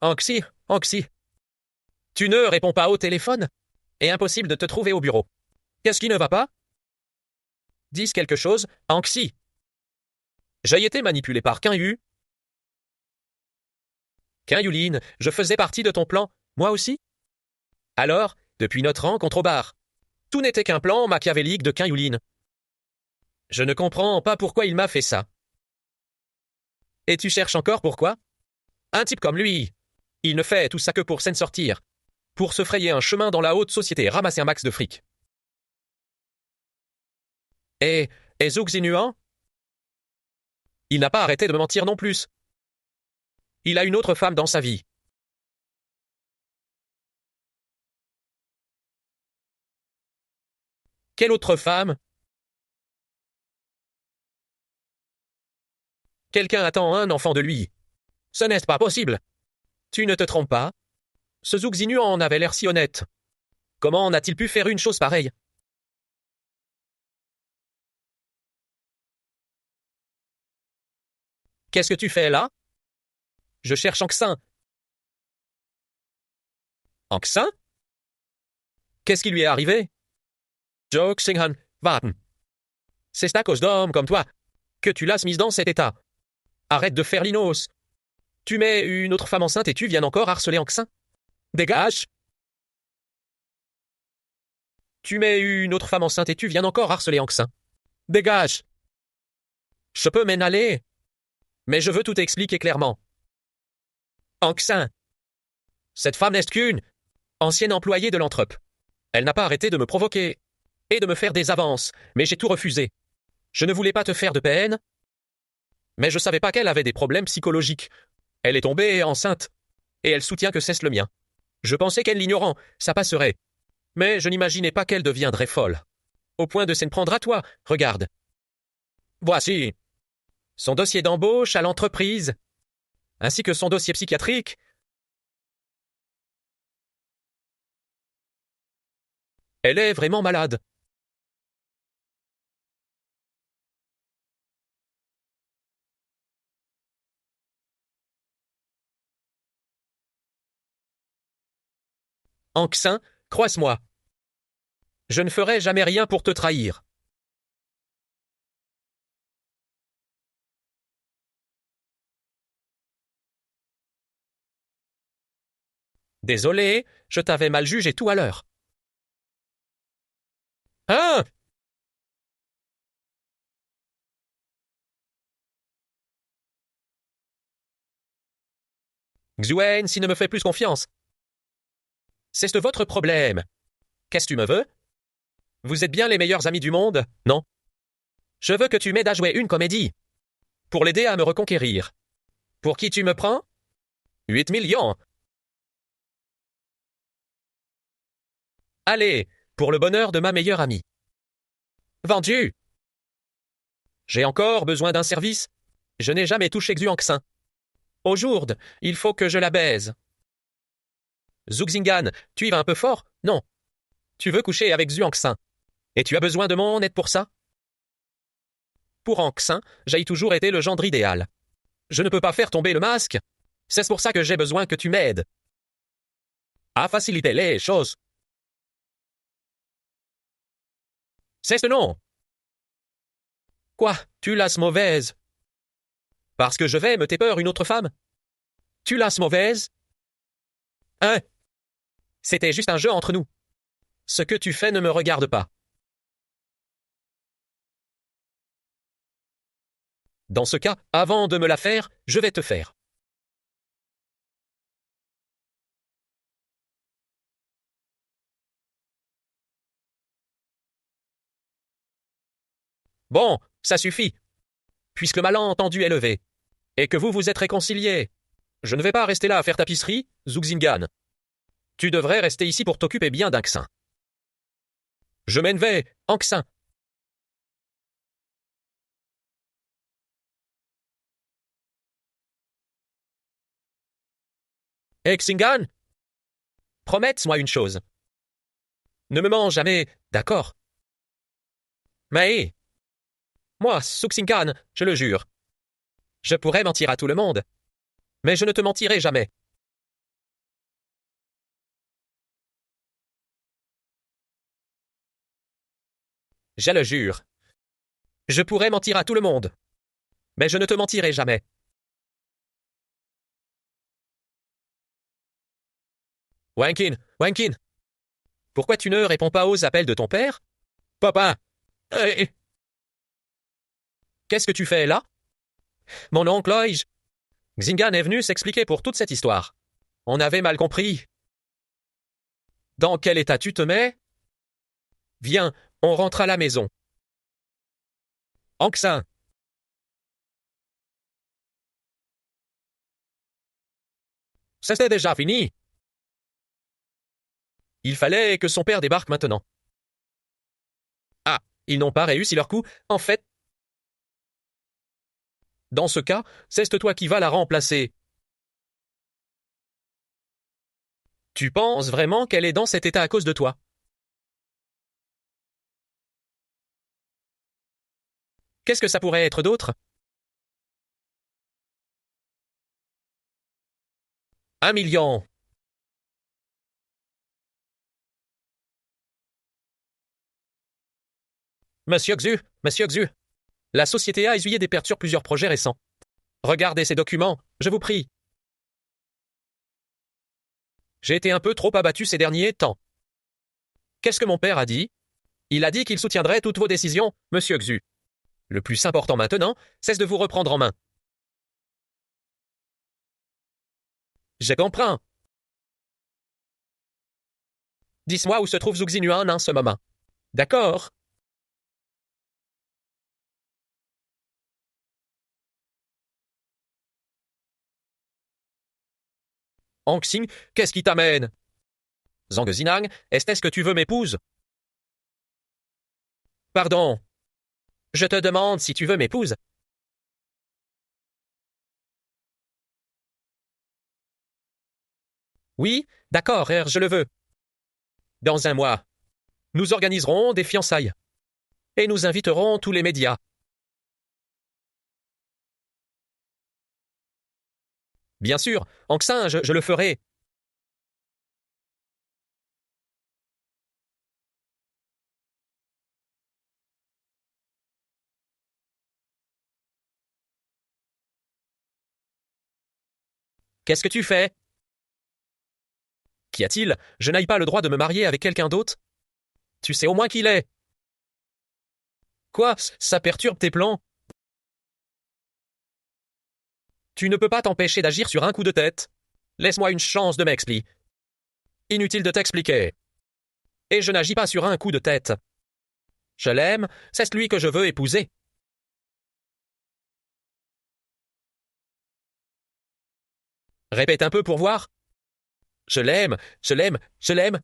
Anxi, Anxi, tu ne réponds pas au téléphone? Et impossible de te trouver au bureau. Qu'est-ce qui ne va pas? Dis quelque chose, Anxi. J'ai été manipulé par Kang-yu. Kang-Yuline, je faisais partie de ton plan, moi aussi? Alors, depuis notre rencontre au bar, tout n'était qu'un plan machiavélique de Kang-Yuline. Je ne comprends pas pourquoi il m'a fait ça. Et tu cherches encore pourquoi? Un type comme lui, il ne fait tout ça que pour s'en sortir, pour se frayer un chemin dans la haute société et ramasser un max de fric. Et Zhou Xinuan? Il n'a pas arrêté de me mentir non plus. Il a une autre femme dans sa vie. Quelle autre femme? Quelqu'un attend un enfant de lui. Ce n'est pas possible. Tu ne te trompes pas? Ce Zhou Xinuan en avait l'air si honnête. Comment a-t-il pu faire une chose pareille? Qu'est-ce que tu fais là? Je cherche Anxin. Anxin? Qu'est-ce qui lui est arrivé? Jo Xinghan, warten. C'est à cause d'hommes comme toi que tu l'as mise dans cet état. Arrête de faire l'inos. Tu mets une autre femme enceinte et tu viens encore harceler Anxin. Dégage! Tu mets une autre femme enceinte et tu viens encore harceler Anxin. Dégage! Je peux m'en aller, mais je veux tout expliquer clairement. Anxin! Cette femme n'est qu'une ancienne employée de l'entrep. Elle n'a pas arrêté de me provoquer et de me faire des avances, mais j'ai tout refusé. Je ne voulais pas te faire de peine, mais je savais pas qu'elle avait des problèmes psychologiques. Elle est tombée enceinte, et elle soutient que c'est le mien. Je pensais qu'elle l'ignorant, ça passerait. Mais je n'imaginais pas qu'elle deviendrait folle. Au point de s'en prendre à toi, regarde. Voici son dossier d'embauche à l'entreprise, ainsi que son dossier psychiatrique. Elle est vraiment malade. Anxin, croise-moi. Je ne ferai jamais rien pour te trahir. Désolé, je t'avais mal jugé tout à l'heure. Hein? Xuen, s'il ne me fait plus confiance. C'est votre problème. Qu'est-ce que tu me veux? Vous êtes bien les meilleurs amis du monde, non? Je veux que tu m'aides à jouer une comédie. Pour l'aider à me reconquérir. Pour qui tu me prends? 8 millions. Allez, pour le bonheur de ma meilleure amie. Vendu. J'ai encore besoin d'un service. Je n'ai jamais touché Xuanxin. Au jourde, il faut que je la baise. Zuxingan, tu y vas un peu fort? Non. Tu veux coucher avec Xuanxin. Et tu as besoin de mon aide pour ça? Pour Anxin, j'ai toujours été le gendre idéal. Je ne peux pas faire tomber le masque. C'est pour ça que j'ai besoin que tu m'aides. À faciliter les choses. C'est ce nom. Quoi, tu l'as mauvaise? Parce que je vais me tes peur une autre femme? Tu l'as mauvaise? Hein? C'était juste un jeu entre nous. Ce que tu fais ne me regarde pas. Dans ce cas, avant de me la faire, je vais te faire. Bon, ça suffit. Puisque le malentendu est levé, et que vous vous êtes réconciliés, je ne vais pas rester là à faire tapisserie, Zuxingan. Tu devrais rester ici pour t'occuper bien d'Anxin. Je m'en vais, Anxin. Xingan, promette-moi une chose. Ne me mens jamais, d'accord? Mais, moi, Suxingan, je le jure. Je pourrais mentir à tout le monde, mais je ne te mentirai jamais. Je le jure. Je pourrais mentir à tout le monde, mais je ne te mentirai jamais. Wankin, Wankin, pourquoi tu ne réponds pas aux appels de ton père? Papa! Qu'est-ce que tu fais là? Mon oncle Oij. Xingan est venu s'expliquer pour toute cette histoire. On avait mal compris. Dans quel état tu te mets? Viens, on rentre à la maison. Anxin. C'était déjà fini. Il fallait que son père débarque maintenant. Ah, ils n'ont pas réussi leur coup. En fait, dans ce cas, c'est toi qui vas la remplacer. Tu penses vraiment qu'elle est dans cet état à cause de toi? Qu'est-ce que ça pourrait être d'autre? 1 million. Monsieur Xu, la société a essuyé des pertes sur plusieurs projets récents. Regardez ces documents, je vous prie. J'ai été un peu trop abattu ces derniers temps. Qu'est-ce que mon père a dit? Il a dit qu'il soutiendrait toutes vos décisions, monsieur Xu. Le plus important maintenant, c'est de vous reprendre en main. J'ai compris. Dis-moi où se trouve Zuxinuan en ce moment. D'accord? Anxing, qu'est-ce qui t'amène? Zhang Zinang, est-ce que tu veux m'épouse? Pardon. Je te demande si tu veux m'épouse. Oui, d'accord, je le veux. Dans un mois, nous organiserons des fiançailles. Et nous inviterons tous les médias. Bien sûr, Anxin, je le ferai. Qu'est-ce que tu fais? Qu'y a-t-il? Je n'aille pas le droit de me marier avec quelqu'un d'autre? Tu sais au moins qui il est. Quoi? Ça perturbe tes plans? Tu ne peux pas t'empêcher d'agir sur un coup de tête. Laisse-moi une chance de m'expliquer. Inutile de t'expliquer. Et je n'agis pas sur un coup de tête. Je l'aime, c'est lui que je veux épouser. Répète un peu pour voir. Je l'aime, je l'aime, je l'aime.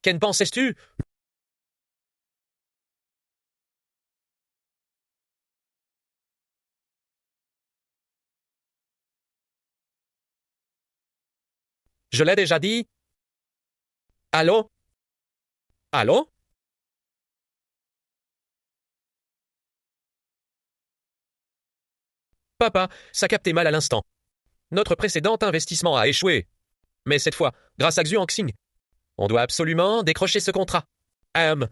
Qu'en pensais-tu? Je l'ai déjà dit. Allô? Allô? Papa, ça captait mal à l'instant. Notre précédent investissement a échoué. Mais cette fois, grâce à Xuanxing, on doit absolument décrocher ce contrat. Hum.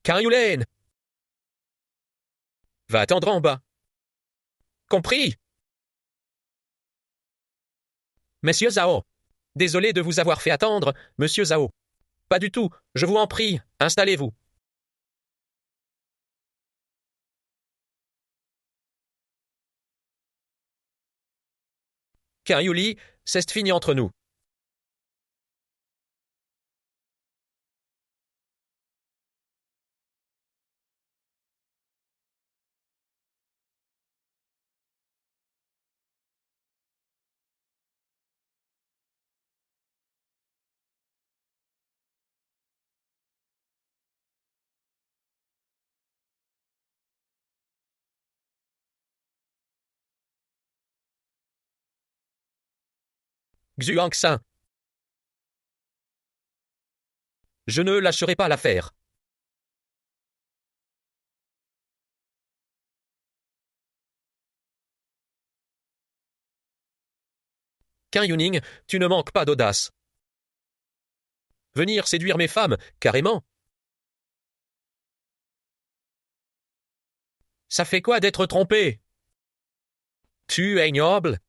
Yulen va attendre en bas. Compris? Monsieur Zhao. Désolé de vous avoir fait attendre, monsieur Zhao. Pas du tout, je vous en prie, installez-vous. Yuli, c'est fini entre nous. Xuanxin. Je ne lâcherai pas l'affaire. Yuning, tu ne manques pas d'audace. Venir séduire mes femmes, carrément. Ça fait quoi d'être trompé? Tu es ignoble.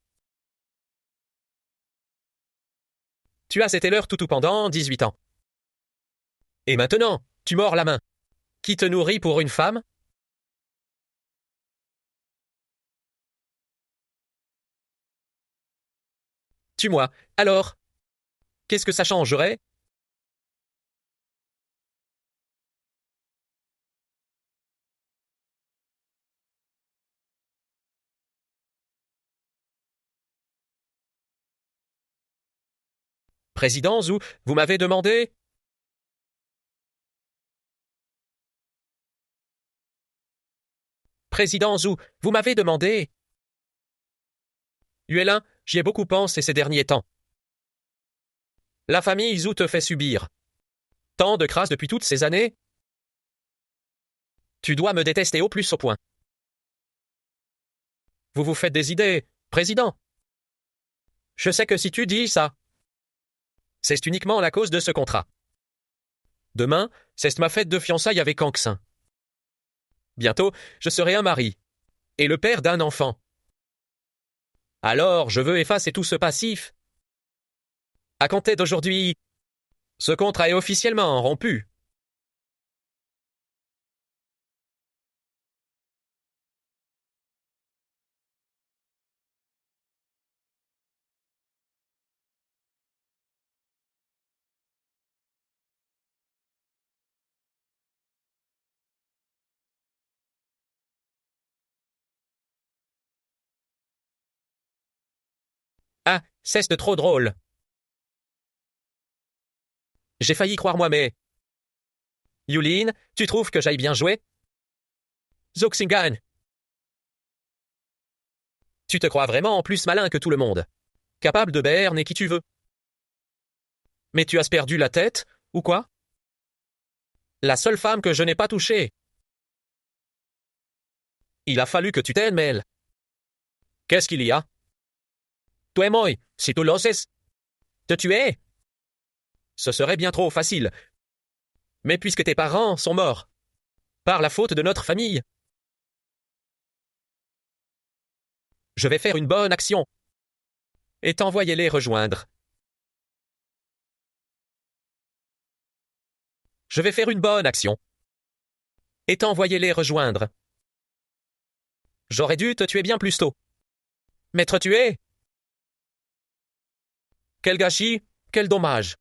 Tu as été leur toutou pendant 18 ans. Et maintenant, tu mords la main. Qui te nourrit pour une femme? Tue-moi. Alors, qu'est-ce que ça changerait? Président Zhu, vous m'avez demandé? Président Zhu, vous m'avez demandé? Yuelin, j'y ai beaucoup pensé ces derniers temps. La famille Zhu te fait subir. Tant de crasse depuis toutes ces années? Tu dois me détester au plus au point. Vous vous faites des idées, président. Je sais que si tu dis ça, c'est uniquement la cause de ce contrat. Demain, c'est ma fête de fiançailles avec Kangxin. Bientôt, je serai un mari et le père d'un enfant. Alors, je veux effacer tout ce passif. À compter d'aujourd'hui, ce contrat est officiellement rompu. Ah, cesse de trop drôle. J'ai failli croire moi, mais... Yulin, tu trouves que j'aille bien jouer? Zoxingan, tu te crois vraiment plus malin que tout le monde. Capable de berner qui tu veux. Mais tu as perdu la tête, ou quoi? La seule femme que je n'ai pas touchée. Il a fallu que tu t'aimes, elle. Qu'est-ce qu'il y a? Toi et moi, si tu l'oses, te tuer? Ce serait bien trop facile. Mais puisque tes parents sont morts, par la faute de notre famille, je vais faire une bonne action et t'envoyer les rejoindre. Je vais faire une bonne action et t'envoyer les rejoindre. J'aurais dû te tuer bien plus tôt. M'être tué? Quel gâchis, quel dommage.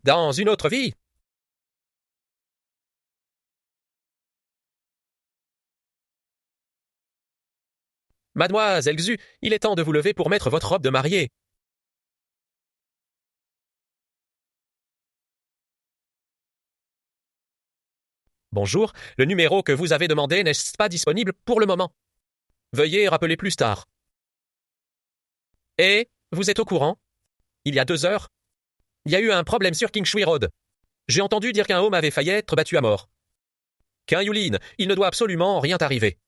Dans une autre vie, Mademoiselle Xu, il est temps de vous lever pour mettre votre robe de mariée. Bonjour, le numéro que vous avez demandé n'est pas disponible pour le moment. Veuillez rappeler plus tard. Et, vous êtes au courant? Il y a 2 heures, il y a eu un problème sur King Shui Road. J'ai entendu dire qu'un homme avait failli être battu à mort. Qu'un Yulin, il ne doit absolument rien t'arriver.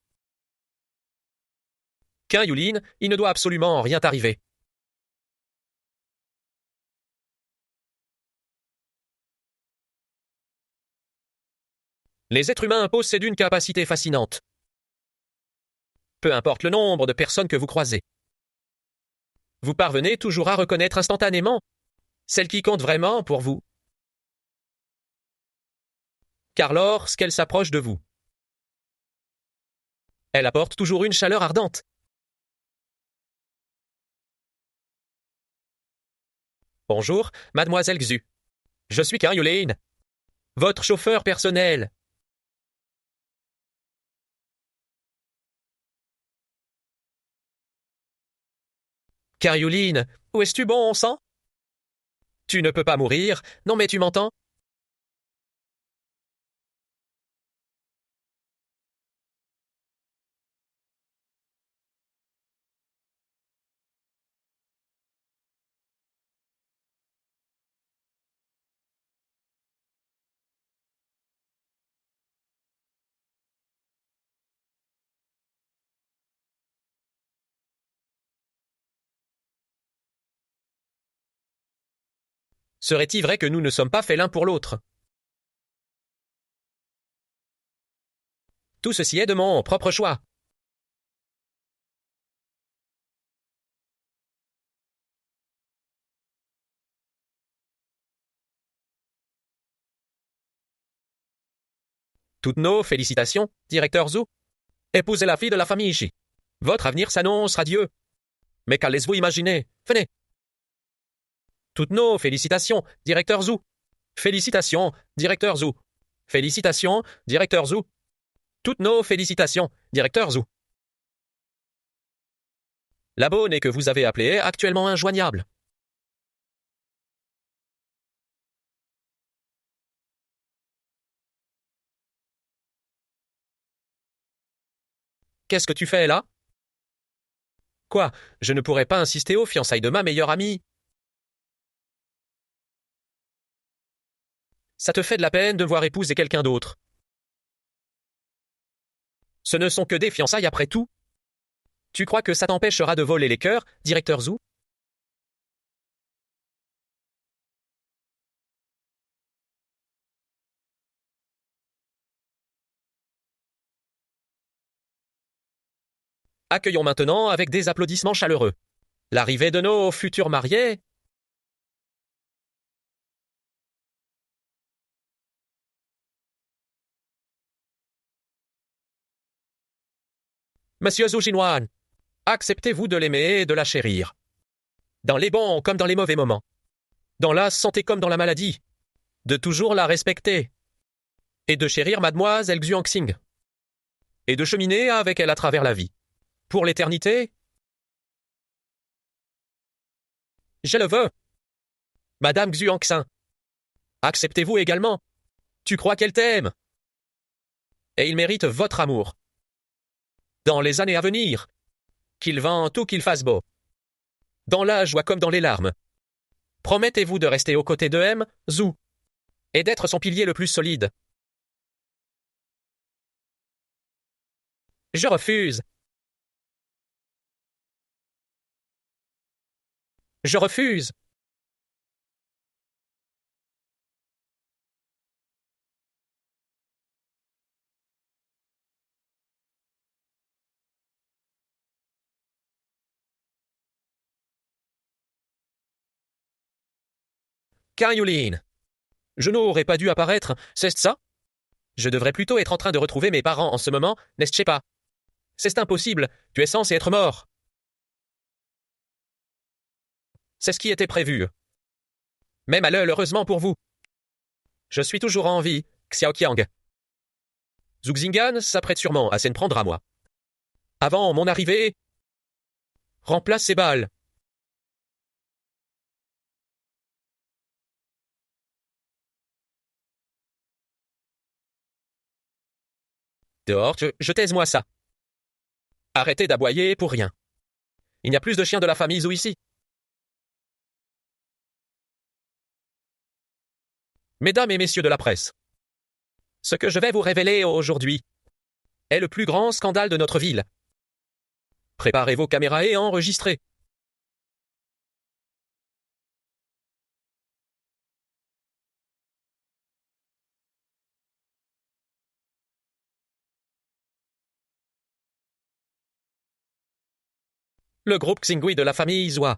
Qu'un Yulin, il ne doit absolument rien t'arriver. Les êtres humains possèdent une capacité fascinante. Peu importe le nombre de personnes que vous croisez. Vous parvenez toujours à reconnaître instantanément celle qui compte vraiment pour vous. Car lorsqu'elle s'approche de vous, elle apporte toujours une chaleur ardente. Bonjour, mademoiselle Xu. Je suis Kang Yulin, votre chauffeur personnel. Kang Yulin, où es-tu bon sang? Tu ne peux pas mourir, non mais tu m'entends? Serait-il vrai que nous ne sommes pas faits l'un pour l'autre? Tout ceci est de mon propre choix. Toutes nos félicitations, directeur Zhu. Épousez la fille de la famille Ishi. Votre avenir s'annonce radieux. Mais qu'allez-vous imaginer? Venez. Toutes nos félicitations, directeur Zhu. Félicitations, directeur Zhu. Félicitations, directeur Zhu. Toutes nos félicitations, directeur Zhu. L'abonné que vous avez appelé est actuellement injoignable. Qu'est-ce que tu fais là? Quoi? Je ne pourrais pas insister aux fiançailles de ma meilleure amie. Ça te fait de la peine de voir épouser quelqu'un d'autre. Ce ne sont que des fiançailles après tout. Tu crois que ça t'empêchera de voler les cœurs, directeur Zhu? Accueillons maintenant avec des applaudissements chaleureux l'arrivée de nos futurs mariés. Monsieur Zhu Jinwan, acceptez-vous de l'aimer et de la chérir. Dans les bons comme dans les mauvais moments. Dans la santé comme dans la maladie. De toujours la respecter. Et de chérir mademoiselle Xuanxing. Et de cheminer avec elle à travers la vie. Pour l'éternité? Je le veux. Madame Xuanxin. Acceptez-vous également. Tu crois qu'elle t'aime? Et il mérite votre amour. Dans les années à venir, qu'il vente ou qu'il fasse beau. Dans la joie comme dans les larmes. Promettez-vous de rester aux côtés de M, Zhu, et d'être son pilier le plus solide. Je refuse. Je refuse. Kang Yulin, je n'aurais pas dû apparaître, c'est ça? Je devrais plutôt être en train de retrouver mes parents en ce moment, n'est-ce pas? C'est impossible, tu es censé être mort. C'est ce qui était prévu. Mais malheureusement pour vous. Je suis toujours en vie, Xiaoqiang. Zhu Xing'an s'apprête sûrement à s'en prendre à moi. Avant mon arrivée, Remplace ces balles. Dehors, je taise-moi ça. Arrêtez d'aboyer pour rien. Il n'y a plus de chiens de la famille Zou ici. Mesdames et messieurs de la presse, ce que je vais vous révéler aujourd'hui est le plus grand scandale de notre ville. Préparez vos caméras et enregistrez. Le groupe Xingui de la famille Zoua,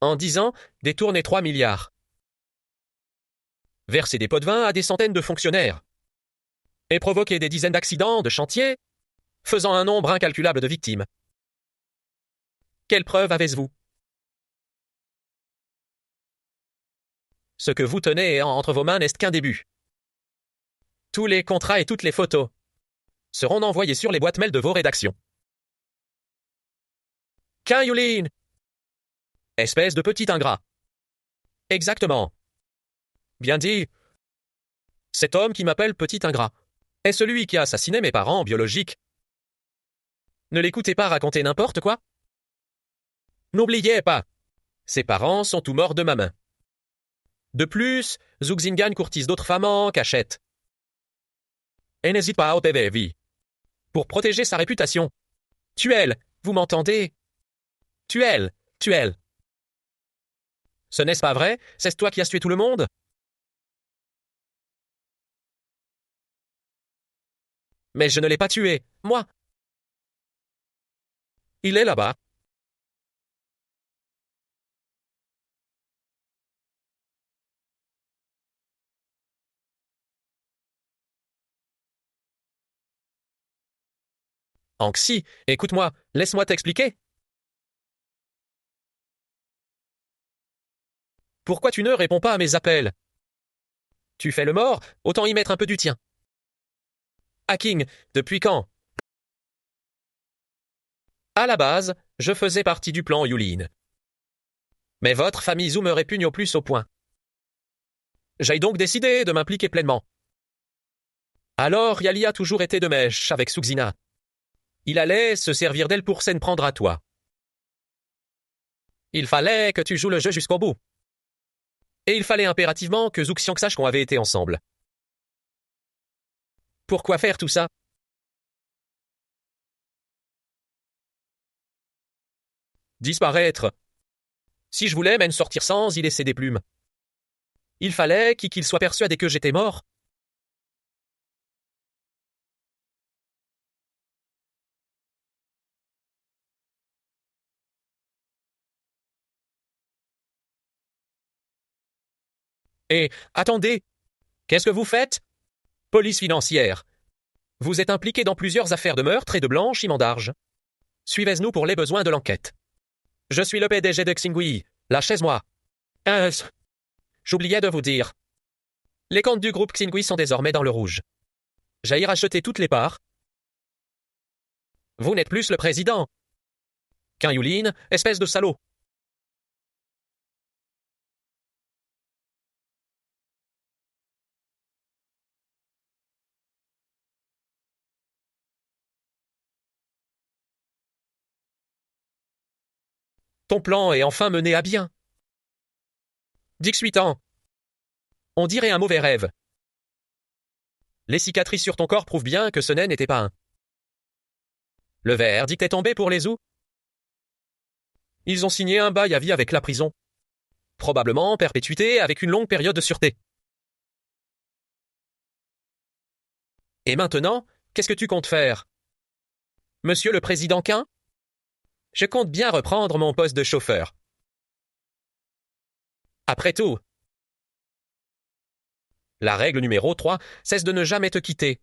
en 10 ans, détourné 3 milliards. Versé des pots de vin à des centaines de fonctionnaires. Et provoqué des dizaines d'accidents de chantier, faisant un nombre incalculable de victimes. Quelle preuve avez-vous? Ce que vous tenez entre vos mains n'est qu'un début. Tous les contrats et toutes les photos seront envoyés sur les boîtes mail de vos rédactions. Qu'un Yulin! Espèce de petit ingrat. Exactement. Bien dit. Cet homme qui m'appelle petit ingrat est celui qui a assassiné mes parents biologiques. Ne l'écoutez pas raconter n'importe quoi. N'oubliez pas, ses parents sont tous morts de ma main. De plus, Zhu Xinghan courtise d'autres femmes en cachette. Et n'hésite pas à ôter vie. Pour protéger sa réputation. Tuelle, vous m'entendez? Tuelle. Ce n'est-ce pas vrai? C'est toi qui as tué tout le monde? Mais je ne l'ai pas tué, moi. Il est là-bas. Anxi, écoute-moi, laisse-moi t'expliquer. Pourquoi tu ne réponds pas à mes appels? Tu fais le mort, autant y mettre un peu du tien. Hacking, depuis quand? À la base, je faisais partie du plan Yulin. Mais votre famille Zou me répugne au plus au point. J'ai donc décidé de m'impliquer pleinement. Alors Yali a toujours été de mèche avec Suxina. Il allait se servir d'elle pour s'en prendre à toi. Il fallait que tu joues le jeu jusqu'au bout. Et il fallait impérativement que Zuxiang sache qu'on avait été ensemble. Pourquoi faire tout ça? Disparaître. Si je voulais même sortir sans y laisser des plumes. Il fallait qu'il soit persuadé que j'étais mort. Et, attendez, qu'est-ce que vous faites? Police financière. Vous êtes impliqué dans plusieurs affaires de meurtre et de blanchiment d'argent. Suivez-nous pour les besoins de l'enquête. Je suis le PDG de Xingui. Lâchez-moi. J'oubliais de vous dire. Les comptes du groupe Xingui sont désormais dans le rouge. J'ai racheté toutes les parts. Vous n'êtes plus le président. Qu'un Yulin, espèce de salaud. Ton plan est enfin mené à bien. 18 ans. On dirait un mauvais rêve. Les cicatrices sur ton corps prouvent bien que ce n'était pas un. Le verdict est tombé pour les Zou. Ils ont signé un bail à vie avec la prison. Probablement perpétuité avec une longue période de sûreté. Et maintenant, qu'est-ce que tu comptes faire? Monsieur le président Quin? Je compte bien reprendre mon poste de chauffeur. Après tout, la règle numéro 3, c'est de ne jamais te quitter.